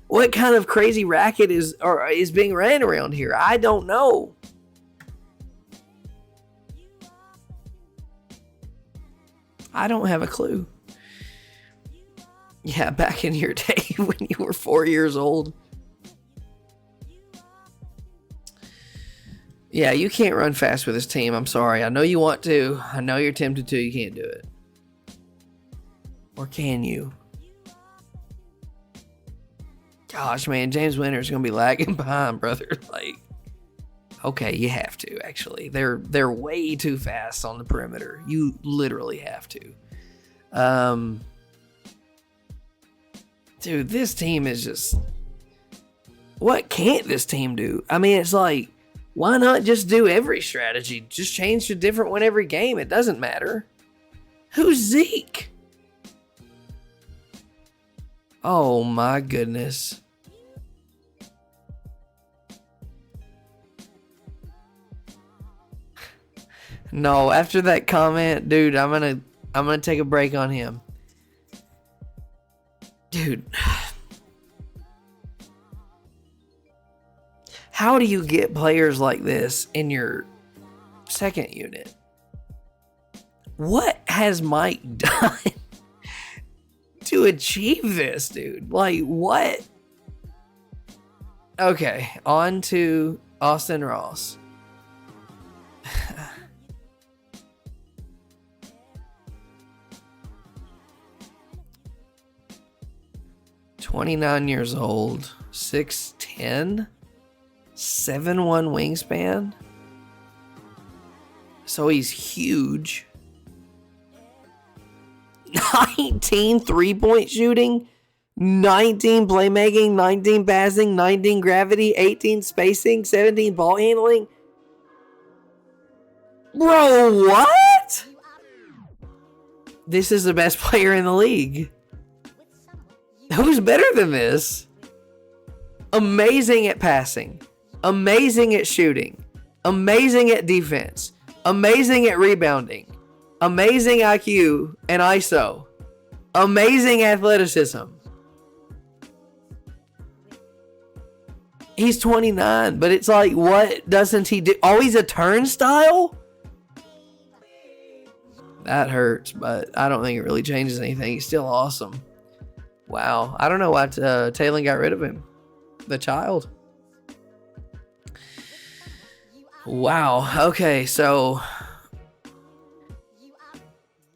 Speaker 1: What kind of crazy racket is being ran around here? I don't know. I don't have a clue. Yeah, back in your day when you were 4 years old. Yeah, you can't run fast with this team. I'm sorry. I know you want to. I know you're tempted to. You can't do it. Or can you? Gosh, man, James Winter's going to be lagging behind, brother. Like, okay, you have to, actually. They're way too fast on the perimeter. You literally have to. Dude, this team is just... What can't this team do? I mean, it's like, why not just do every strategy? Just change to different one every game. It doesn't matter. Who's Zeke? Oh my goodness. No, after that comment, dude, I'm gonna take a break on him. Dude. How do you get players like this in your second unit? What has Mike done? to achieve this, dude? Like, what? Okay, on to Austin Ross. 29 years old, 6'10", 7'1" wingspan. So he's huge. 19 3-point shooting, 19 playmaking, 19 passing, 19 gravity, 18 spacing, 17 ball handling. Bro, what? This is the best player in the league. Who's better than this? Amazing at passing, amazing at shooting, amazing at defense, amazing at rebounding, amazing IQ and ISO, amazing athleticism. He's 29, but it's like, what doesn't he do? Oh, he's a turnstile? That hurts, but I don't think it really changes anything. He's still awesome. Wow. I don't know why Taylor got rid of him. The child. Wow. Okay, so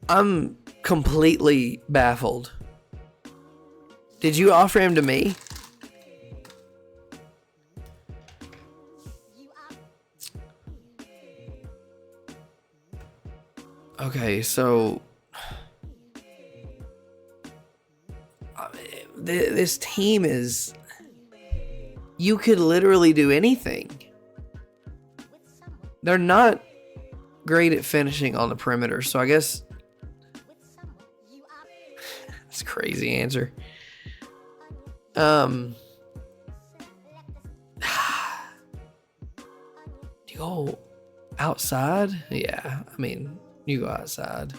Speaker 1: I'm completely baffled. Did you offer him to me? Okay, so this team is... You could literally do anything. They're not great at finishing on the perimeter, so I guess... That's a crazy answer. Do you go outside? Yeah, I mean, you go outside.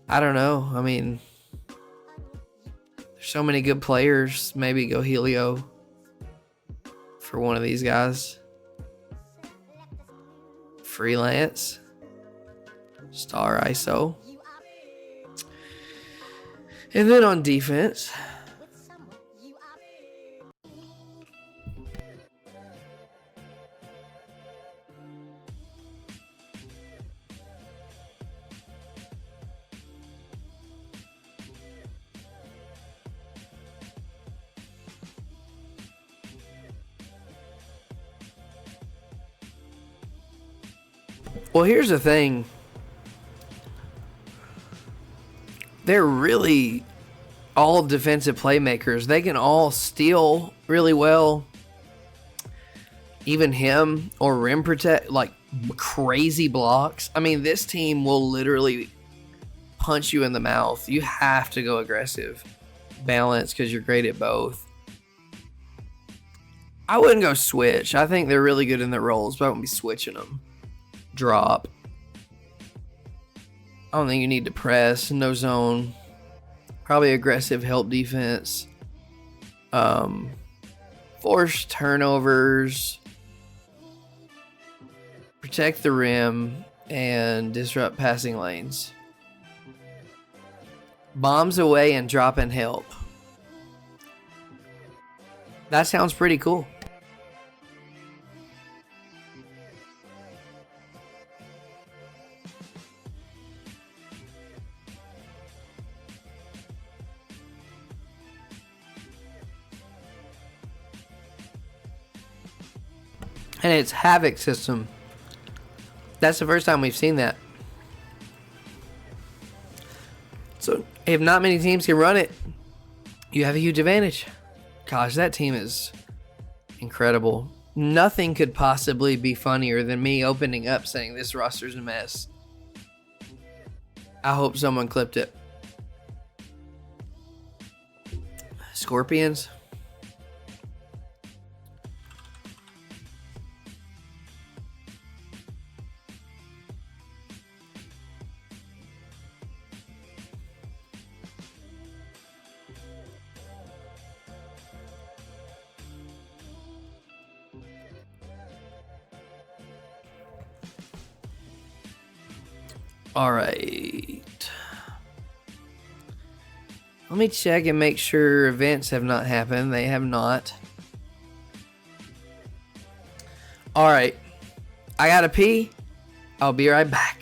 Speaker 1: I don't know. I mean, there's so many good players. Maybe go Helio for one of these guys. Freelance. Star ISO. And then on defense, well, here's the thing. They're really all defensive playmakers. They can all steal really well. Even him or rim protect, like crazy blocks. I mean, this team will literally punch you in the mouth. You have to go aggressive. Balance, because you're great at both. I wouldn't go switch. I think they're really good in their roles, but I wouldn't be switching them. Drop. I don't think you need to press. No zone. Probably aggressive help defense. Force turnovers. Protect the rim. And disrupt passing lanes. Bombs away and drop and help. That sounds pretty cool. And it's Havoc system. That's the first time we've seen that. So if not many teams can run it, you have a huge advantage. Gosh, that team is incredible. Nothing could possibly be funnier than me opening up saying this roster's a mess. I hope someone clipped it. Scorpions. All right. Let me check and make sure events have not happened. They have not. All right. I gotta pee. I'll be right back.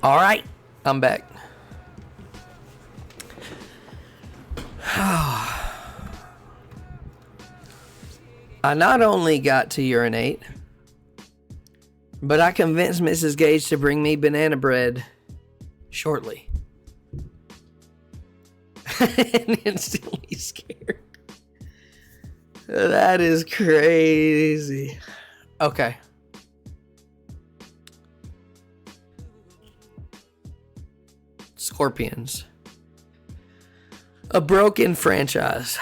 Speaker 1: All right, I'm back. I not only got to urinate, but I convinced Mrs. Gage to bring me banana bread shortly. And instantly scared. That is crazy. Okay. Scorpions. A broken franchise.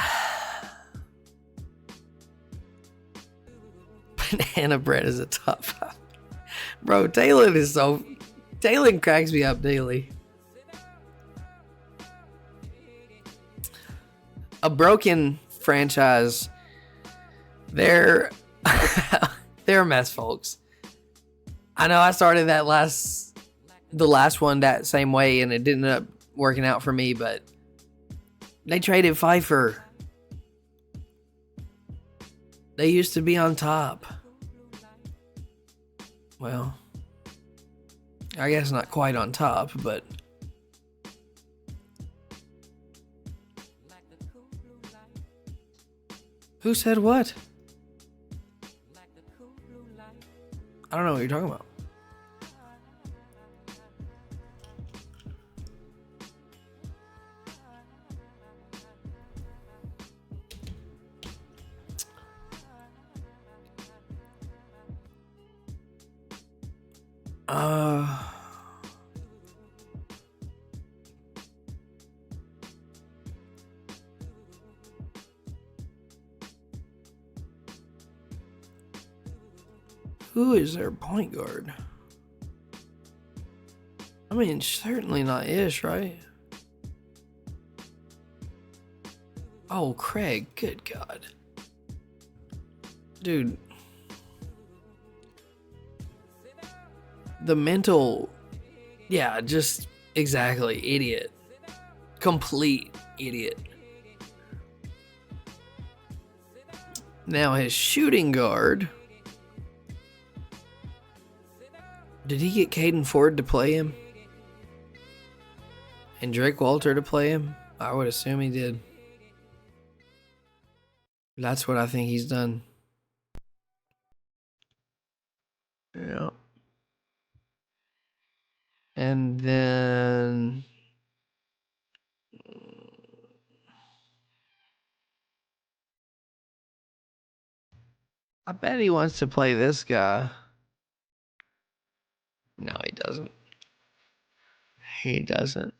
Speaker 1: Banana bread is a top 5. Bro, Talon cracks me up daily. A broken franchise. They're they're a mess, folks. I know I started the last one that same way, and it didn't end up working out for me, but they traded Pfeiffer. They used to be on top. Well, I guess not quite on top, but who said what? I don't know what you're talking about. Who is their point guard? I mean, certainly not Ish, right? Oh, Craig, good God. Dude. The mental, yeah, just exactly, idiot. Complete idiot. Now his shooting guard Did he get Caden Ford to play him? And Drake Walter to play him? I would assume he did. That's what I think he's done. Yeah. And then I bet he wants to play this guy. No, he doesn't. He doesn't.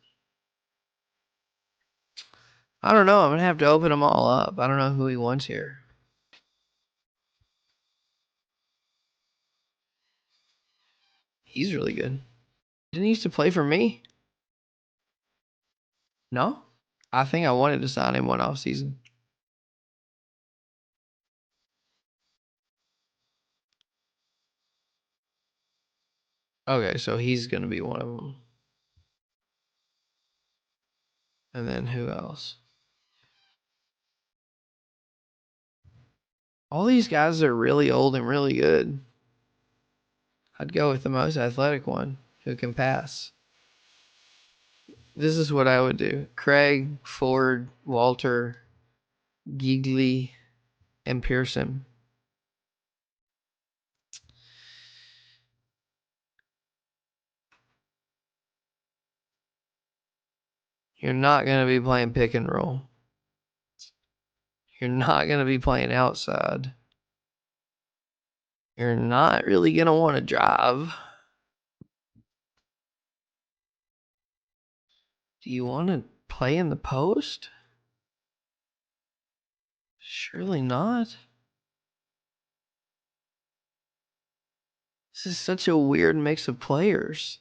Speaker 1: I don't know. I'm going to have to open them all up. I don't know who he wants here. He's really good. Didn't he used to play for me? No? I think I wanted to sign him one off season. Okay, so he's going to be one of them. And then who else? All these guys are really old and really good. I'd go with the most athletic one who can pass. This is what I would do. Craig, Ford, Walter, Gigli, and Pearson. You're not going to be playing pick and roll. You're not going to be playing outside. You're not really going to want to drive. Do you want to play in the post? Surely not. This is such a weird mix of players.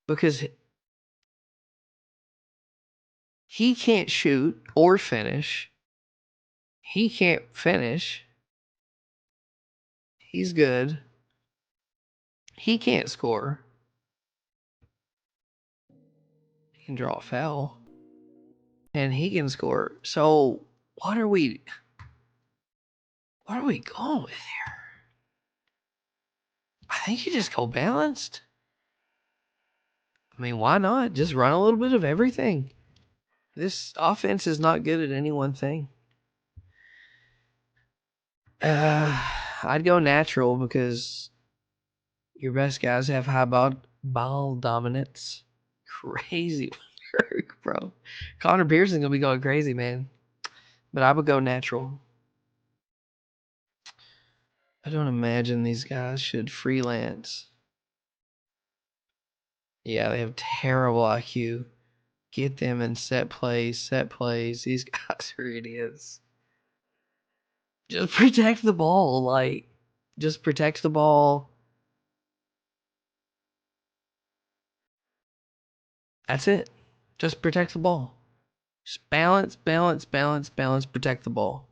Speaker 1: Because he can't shoot or finish. He can't finish. He's good. He can't score. He can draw a foul. And he can score. So what are we going with here? I think you just go balanced. I mean, why not? Just run a little bit of everything. This offense is not good at any one thing. I'd go natural because your best guys have high ball dominance. Crazy work, bro. Connor Pearson's gonna be going crazy, man. But I would go natural. I don't imagine these guys should freelance. Yeah, they have terrible IQ. Get them in set plays. These guys are idiots. Just protect the ball. Like, just protect the ball. That's it. Just protect the ball. Just balance, protect the ball.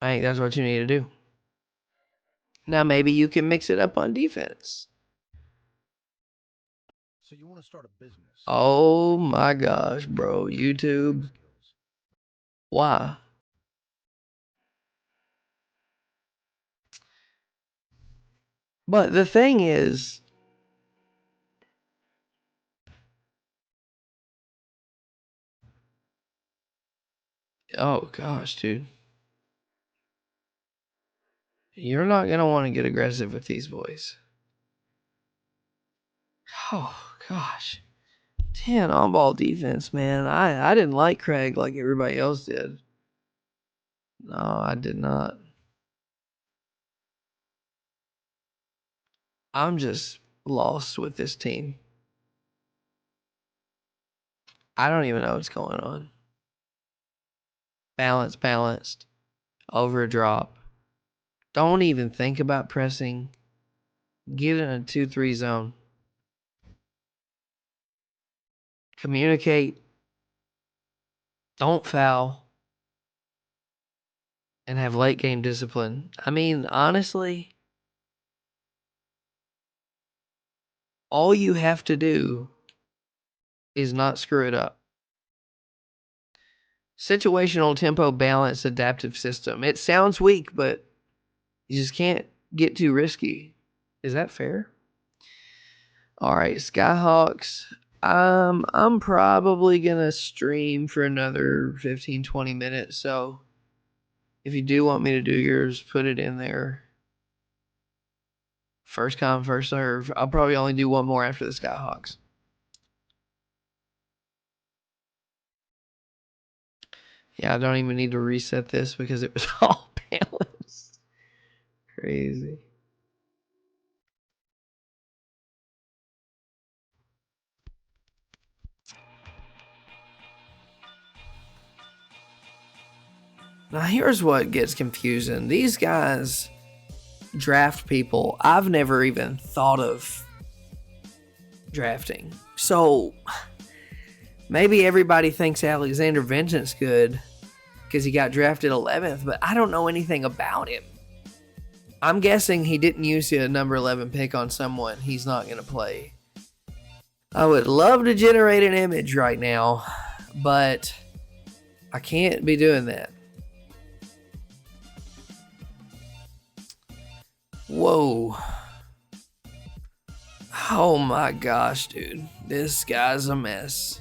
Speaker 1: I think that's what you need to do. Now maybe you can mix it up on defense.
Speaker 2: So you want to start a business?
Speaker 1: Oh my gosh, bro. YouTube. Why? But the thing is, oh gosh, dude. You're not going to want to get aggressive with these boys. Oh gosh. 10 on ball defense, man. I didn't like Craig like everybody else did. No, I did not. I'm just lost with this team. I don't even know what's going on. Balanced. Over a drop. Don't even think about pressing. Get in a 2-3 zone. Communicate. Don't foul. And have late game discipline. I mean, honestly, all you have to do is not screw it up. Situational tempo balanced adaptive system. It sounds weak, but you just can't get too risky. Is that fair? All right, Skyhawks. I'm probably gonna stream for another 15, 20 minutes. So if you do want me to do yours, put it in there. First come, first serve. I'll probably only do one more after the Skyhawks. Yeah, I don't even need to reset this because it was all balanced. Crazy. Now here's what gets confusing. These guys draft people I've never even thought of drafting. So maybe everybody thinks Alexander Vincent's good because he got drafted 11th, but I don't know anything about him. I'm guessing he didn't use a number 11 pick on someone he's not going to play. I would love to generate an image right now, but I can't be doing that. Whoa. Oh my gosh, dude. This guy's a mess.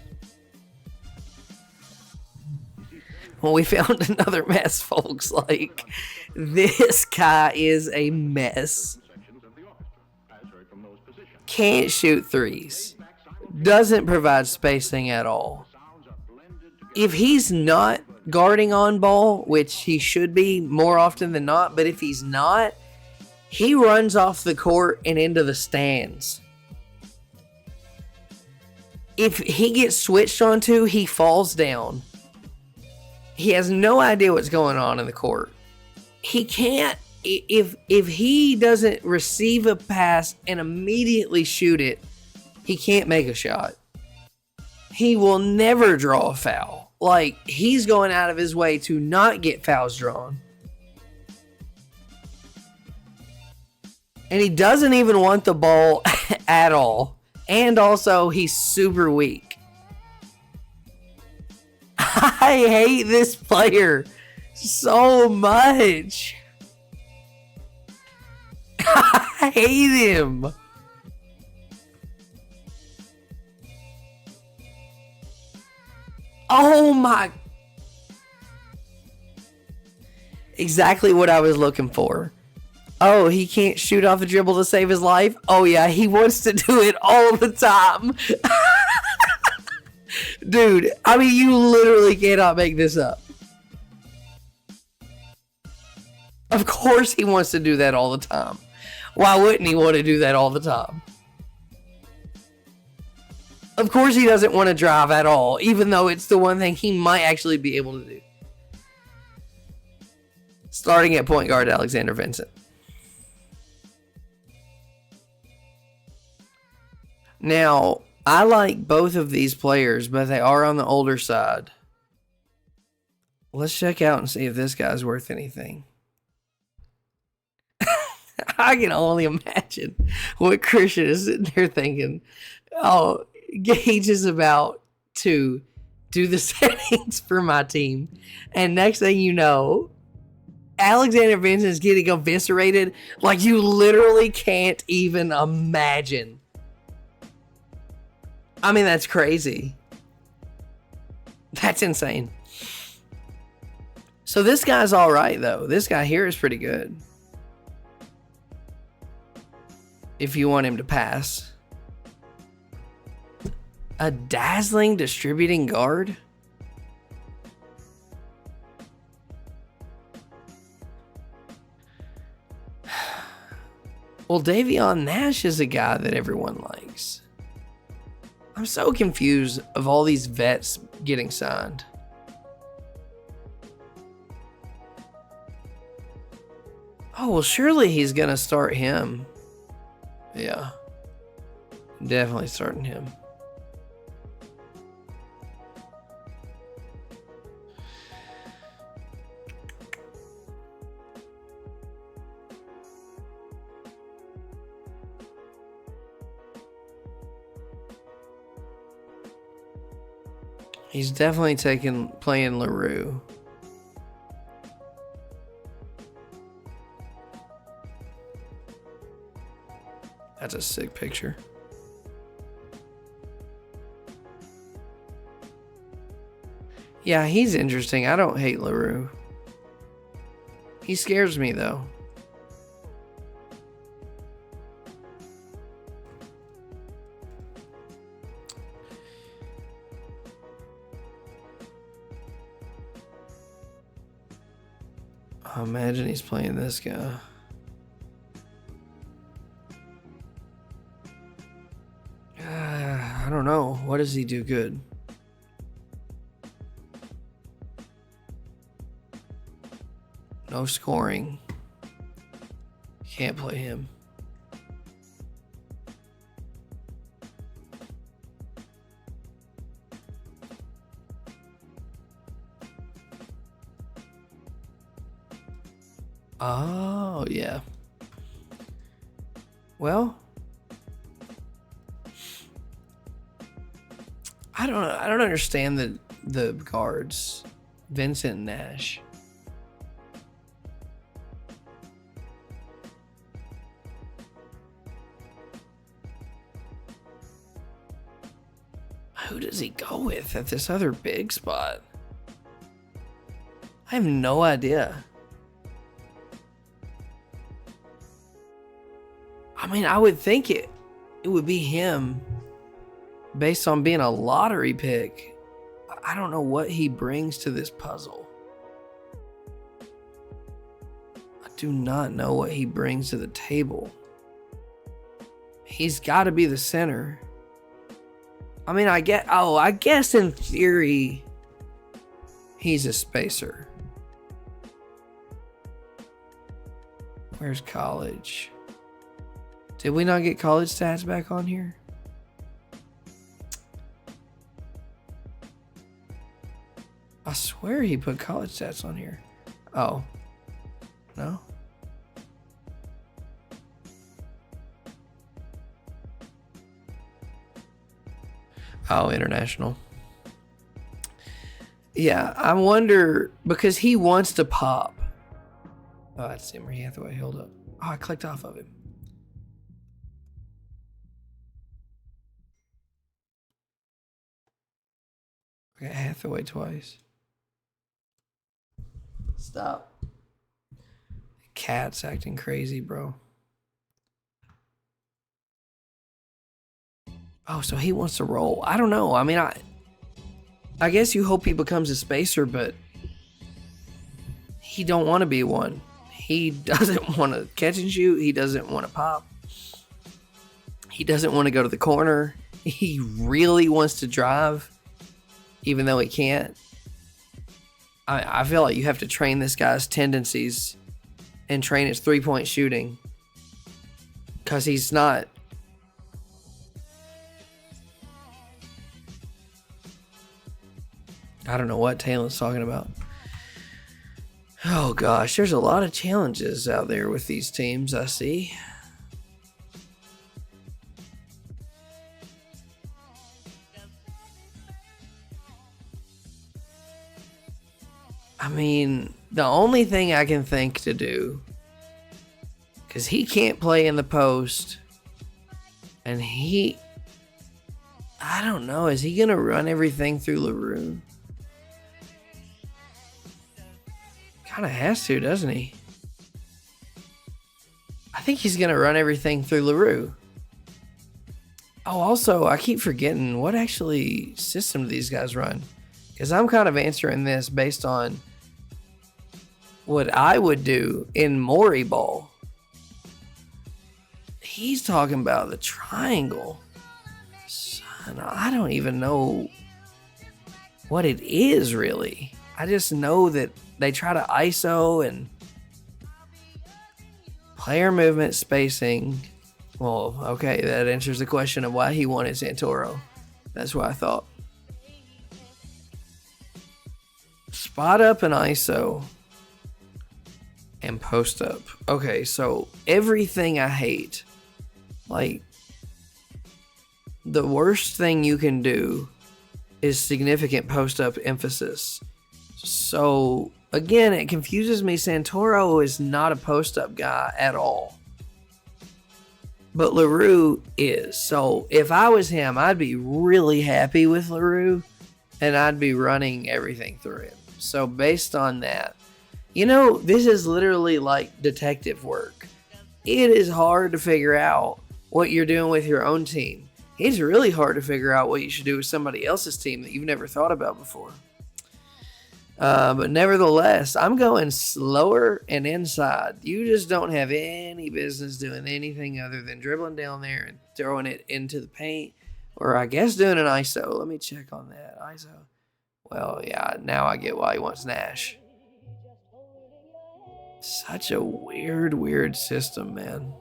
Speaker 1: Well, we found another mess, folks. Like, this guy is a mess. Can't shoot threes. Doesn't provide spacing at all. If he's not guarding on ball, which he should be more often than not, but if he's not, he runs off the court and into the stands. If he gets switched onto, he falls down. He has no idea what's going on in the court. He can't, if he doesn't receive a pass and immediately shoot it, he can't make a shot. He will never draw a foul. Like, he's going out of his way to not get fouls drawn. And he doesn't even want the ball at all. And also, he's super weak. I hate this player so much. I hate him. Oh my. Exactly what I was looking for. Oh, he can't shoot off the dribble to save his life? Oh yeah, he wants to do it all the time. Dude, I mean, you literally cannot make this up. Of course he wants to do that all the time. Why wouldn't he want to do that all the time? Of course he doesn't want to drive at all, even though it's the one thing he might actually be able to do. Starting at point guard, Alexander Vincent. Now, I like both of these players, but they are on the older side. Let's check out and see if this guy's worth anything. I can only imagine what Christian is sitting there thinking. Oh, Gage is about to do the settings for my team. And next thing you know, Alexander Vincent is getting eviscerated like you literally can't even imagine. I mean, that's crazy. That's insane. So this guy's all right, though. This guy here is pretty good. If you want him to pass. A dazzling distributing guard? Well, Davion Nash is a guy that everyone likes. I'm so confused of all these vets getting signed. Oh, well, surely he's going to start him. Yeah. Definitely starting him. He's definitely playing LaRue. That's a sick picture. Yeah, he's interesting. I don't hate LaRue. He scares me, though. Oh, imagine he's playing this guy. I don't know. What does he do good? No scoring. Can't play him. Oh, yeah. Well, I don't understand the guards. Vincent and Nash. Who does he go with at this other big spot? I have no idea. I mean, I would think it would be him based on being a lottery pick. I don't know what he brings to this puzzle. I do not know what he brings to the table. He's got to be the center. I mean, I guess in theory, he's a spacer. Where's college? Did we not get college stats back on here? I swear he put college stats on here. Oh. No? Oh, international. Yeah, I wonder, because he wants to pop. Oh, that's Emory Hathaway. Hold up. Oh, I clicked off of him. I got Hathaway twice. Stop. Cat's acting crazy, bro. Oh, so he wants to roll. I don't know. I mean, I guess you hope he becomes a spacer, but he don't want to be one. He doesn't want to catch and shoot. He doesn't want to pop. He doesn't want to go to the corner. He really wants to drive, even though he can't. I feel like you have to train this guy's tendencies and train his three-point shooting, because he's not. I don't know what Taylor's talking about. Oh gosh, there's a lot of challenges out there with these teams, I see. I mean, the only thing I can think to do, because he can't play in the post, and I don't know, is he going to run everything through LaRue? Kind of has to, doesn't he? I think he's going to run everything through LaRue. Oh, also, I keep forgetting what actually system do these guys run? Because I'm kind of answering this based on what I would do in Maury ball. He's talking about the triangle. Son, I don't even know what it is really. I just know that they try to ISO and player movement spacing. Well, okay, that answers the question of why he wanted Santoro. That's what I thought. Spot up and ISO. And post up. Okay, so everything I hate. Like, the worst thing you can do is significant post up emphasis. So, again, it confuses me. Santoro is not a post up guy at all. But LaRue is. So if I was him, I'd be really happy with LaRue, and I'd be running everything through him. So based on that, this is literally like detective work. It is hard to figure out what you're doing with your own team. It's really hard to figure out what you should do with somebody else's team that you've never thought about before. But nevertheless, I'm going slower and inside. You just don't have any business doing anything other than dribbling down there and throwing it into the paint, or I guess doing an ISO. Let me check on that. ISO. Well, yeah, now I get why he wants Nash. Such a weird system, man.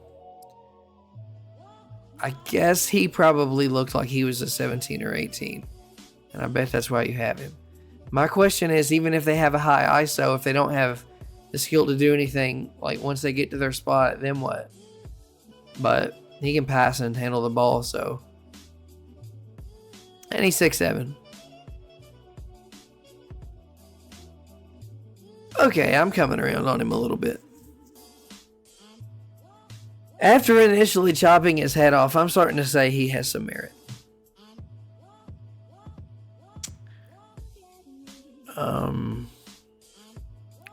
Speaker 1: I guess he probably looked like he was a 17 or 18, and I bet that's why you have him. My question is, even if they have a high ISO, if they don't have the skill to do anything, like once they get to their spot, then what? But he can pass and handle the ball, so. And he's 6'7". Okay, I'm coming around on him a little bit. After initially chopping his head off, I'm starting to say he has some merit.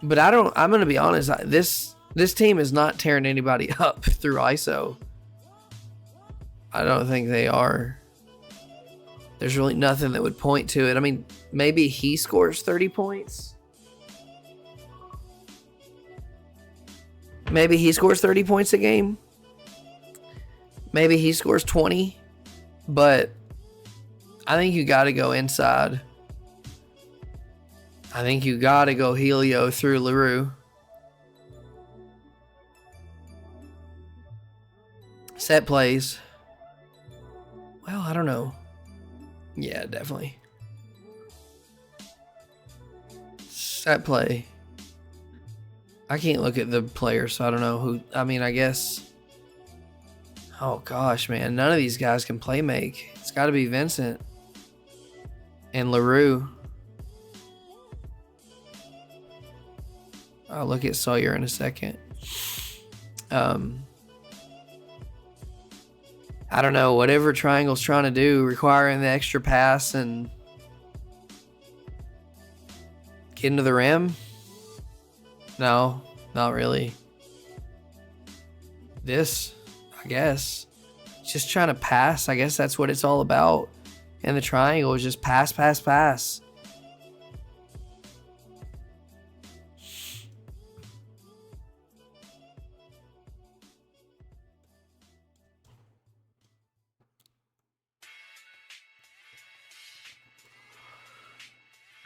Speaker 1: But I'm going to be honest, this team is not tearing anybody up through ISO. I don't think they are. There's really nothing that would point to it. I mean, maybe he scores 30 points. Maybe he scores 30 points a game. Maybe he scores 20. But I think you got to go inside. I think you got to go Helio through LaRue. Set plays. Well, I don't know. Yeah, definitely. Set play. I can't look at the players, so I don't know who. I mean, I guess. Oh, gosh, man. None of these guys can play make. It's got to be Vincent and LaRue. I'll look at Sawyer in a second. I don't know. Whatever Triangle's trying to do, requiring the extra pass and getting to the rim. No, not really. This, I guess. Just trying to pass. I guess that's what it's all about. And the triangle is just pass, pass, pass.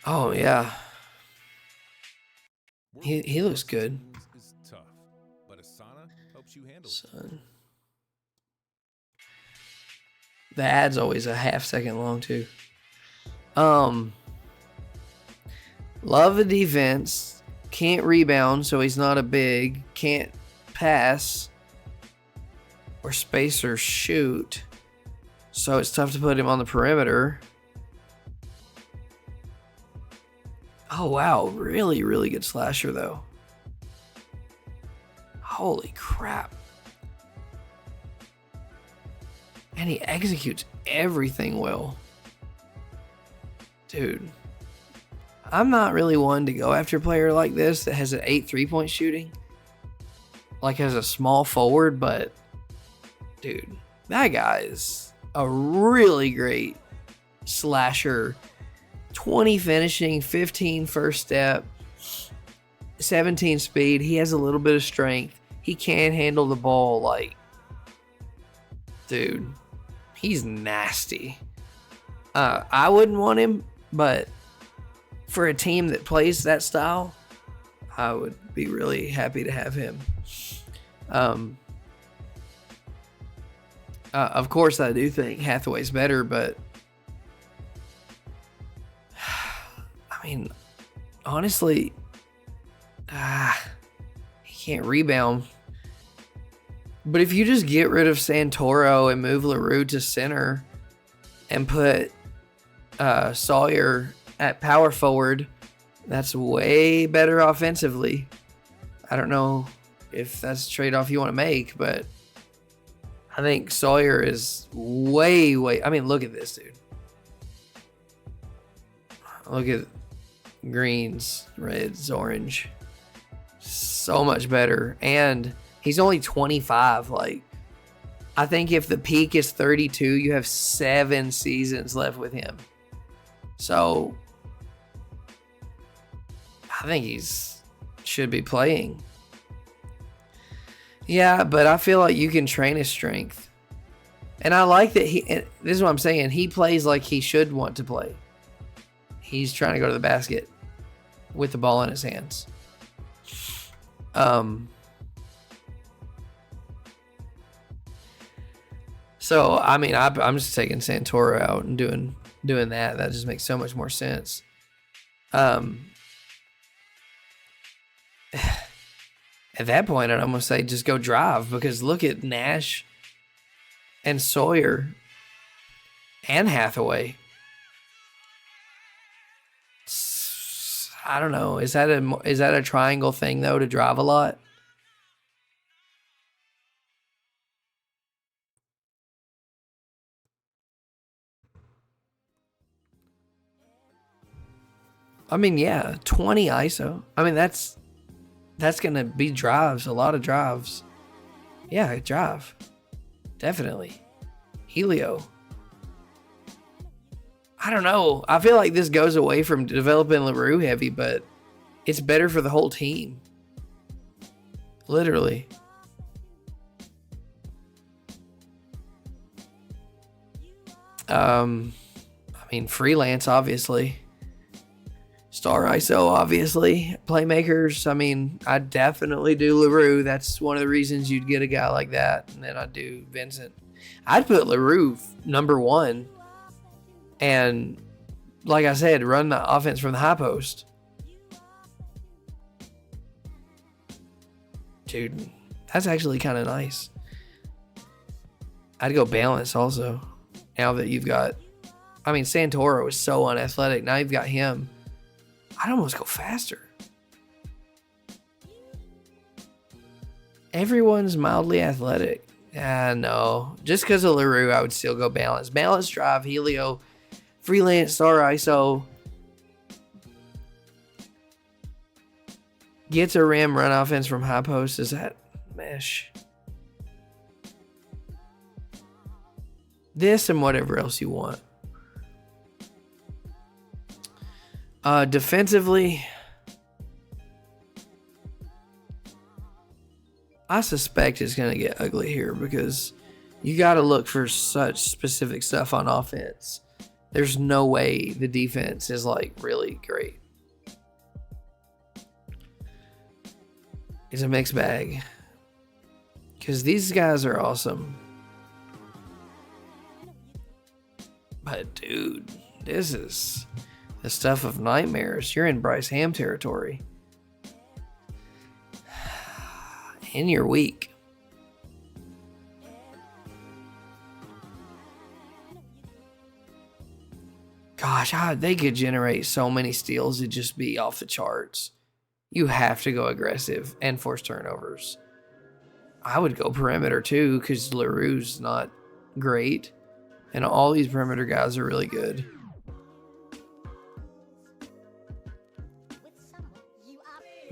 Speaker 1: Oh, yeah. He looks good.
Speaker 3: Is tough, but Asana helps you handle
Speaker 1: Son. The ad's always a half second long too. Love the defense. Can't rebound, so he's not a big. Can't pass or space or shoot, so it's tough to put him on the perimeter. Oh, wow. Really, really good slasher, though. Holy crap. And he executes everything well. Dude. I'm not really one to go after a player like this that has an 8 3-point shooting. Like as a small forward, but dude, that guy is a really great slasher. 20 finishing, 15 first step, 17 speed. He has a little bit of strength. He can handle the ball. Like, dude, he's nasty. I wouldn't want him, but for a team that plays that style, I would be really happy to have him. Of course, I do think Hathaway's better, but I mean, honestly, he can't rebound. But if you just get rid of Santoro and move LaRue to center and put Sawyer at power forward, that's way better offensively. I don't know if that's a trade-off you want to make, but I think Sawyer is way. I mean, look at this dude. Look at greens, reds, orange. So much better. And he's only 25. Like, I think if the peak is 32, you have 7 seasons left with him. So I think should be playing. Yeah, but I feel like you can train his strength. And I like that this is what I'm saying. He plays like he should want to play. He's trying to go to the basket with the ball in his hands. So, I mean, I'm just taking Santoro out and doing that. That just makes so much more sense. At that point, I'd almost say just go drive, because look at Nash and Sawyer and Hathaway. I don't know. Is that a triangle thing though, to drive a lot? I mean, yeah, 20 ISO. I mean, that's gonna be drives, a lot of drives. Yeah, drive. Definitely. Helio. I don't know. I feel like this goes away from developing LaRue heavy, but it's better for the whole team. Literally. I mean, freelance, obviously. Star ISO, obviously. Playmakers, I mean, I definitely do LaRue. That's one of the reasons you'd get a guy like that. And then I'd do Vincent. I'd put LaRue number 1. And like I said, run the offense from the high post. Dude, that's actually kind of nice. I'd go balance also. Now that you've got, I mean, Santoro is so unathletic. Now you've got him. I'd almost go faster. Everyone's mildly athletic. No. Just because of LaRue, I would still go balance. Balance, drive, Helio, freelance, star ISO. Gets a rim, run offense from high post. Is that mesh? This and whatever else you want. Defensively, I suspect it's going to get ugly here, because you got to look for such specific stuff on offense. There's no way the defense is like really great. It's a mixed bag, because these guys are awesome. But dude, this is the stuff of nightmares. You're in Bryce Ham territory. In your week. Gosh, they could generate so many steals. It'd just be off the charts. You have to go aggressive and force turnovers. I would go perimeter too, because LaRue's not great. And all these perimeter guys are really good.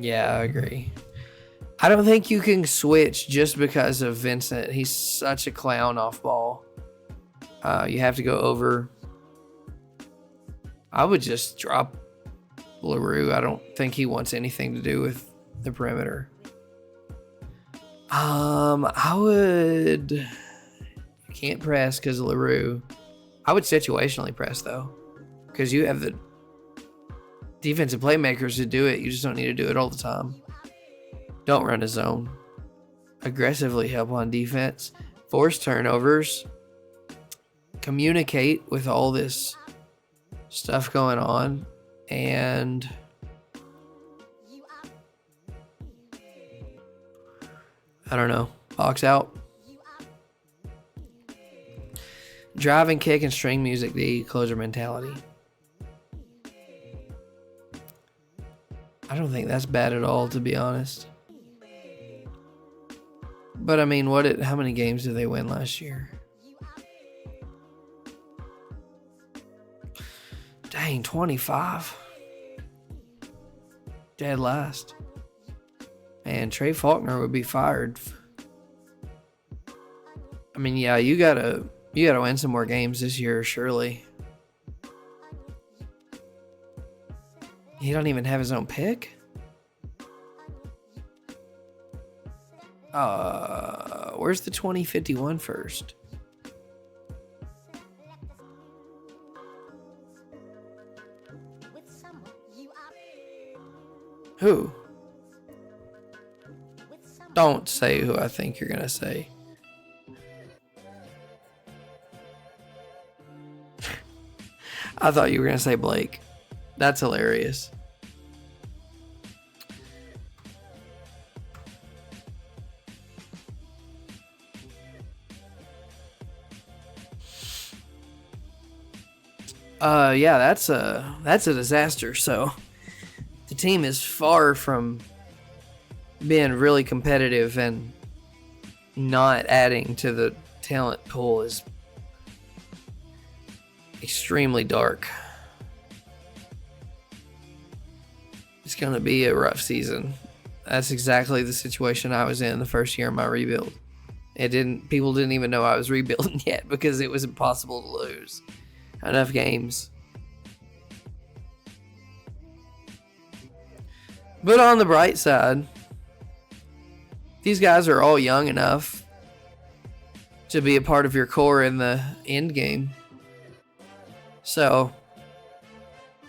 Speaker 1: Yeah, I agree. I don't think you can switch just because of Vincent. He's such a clown off ball. You have to go over. I would just drop LaRue. I don't think he wants anything to do with the perimeter. I would... Can't press because of LaRue. I would situationally press, though, because you have the defensive playmakers to do it. You just don't need to do it all the time. Don't run a zone. Aggressively help on defense. Force turnovers. Communicate with all this stuff going on. And I don't know. Box out. Drive and kick and string music, the closer mentality. I don't think that's bad at all, to be honest. But I mean, how many games did they win last year? Dang, 25. Dead last. And Trey Faulkner would be fired. I mean, yeah, you gotta win some more games this year, surely. He don't even have his own pick? Where's the 2051 first? Who? Don't say who I think you're gonna say. I thought you were gonna say Blake. That's hilarious. Yeah, that's a disaster. So the team is far from being really competitive, and not adding to the talent pool is extremely dark. It's going to be a rough season. That's exactly the situation I was in the first year of my rebuild. People didn't even know I was rebuilding yet because it was impossible to lose enough games. But on the bright side, these guys are all young enough to be a part of your core in the end game. So,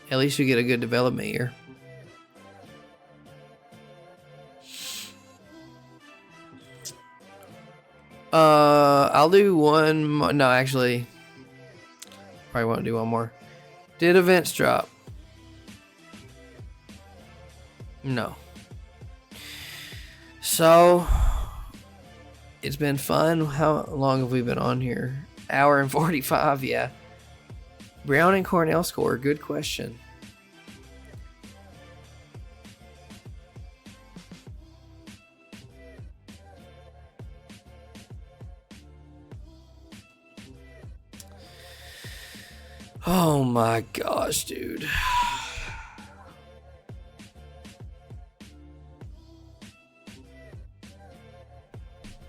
Speaker 1: at least you get a good development year. I'll do one more. No, actually, probably won't do one more. Did events drop? No. So, it's been fun. How long have we been on here? Hour and 45, yeah. Brown and Cornell score. Good question. Oh my gosh, dude.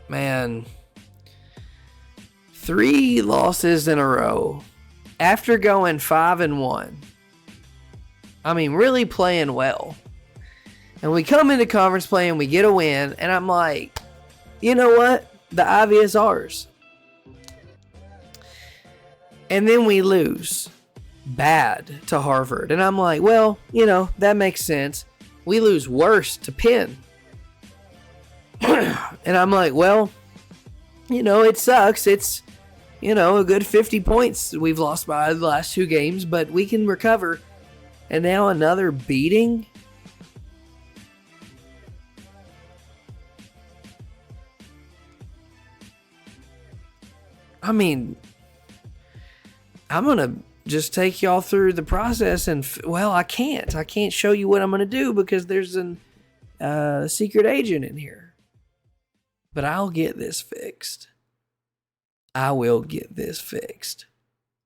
Speaker 1: Man. 3 losses in a row. After going 5-1. I mean, really playing well. And we come into conference play and we get a win. And I'm like, you know what? The Ivy is ours. And then we lose bad to Harvard. And I'm like, well, that makes sense. We lose worse to Penn. And I'm like, well, it sucks. It's, a good 50 points we've lost by the last 2 games, but we can recover. And now another beating. I mean, I'm going to just take y'all through the process and, I can't. I can't show you what I'm going to do because there's a secret agent in here. But I'll get this fixed. I will get this fixed.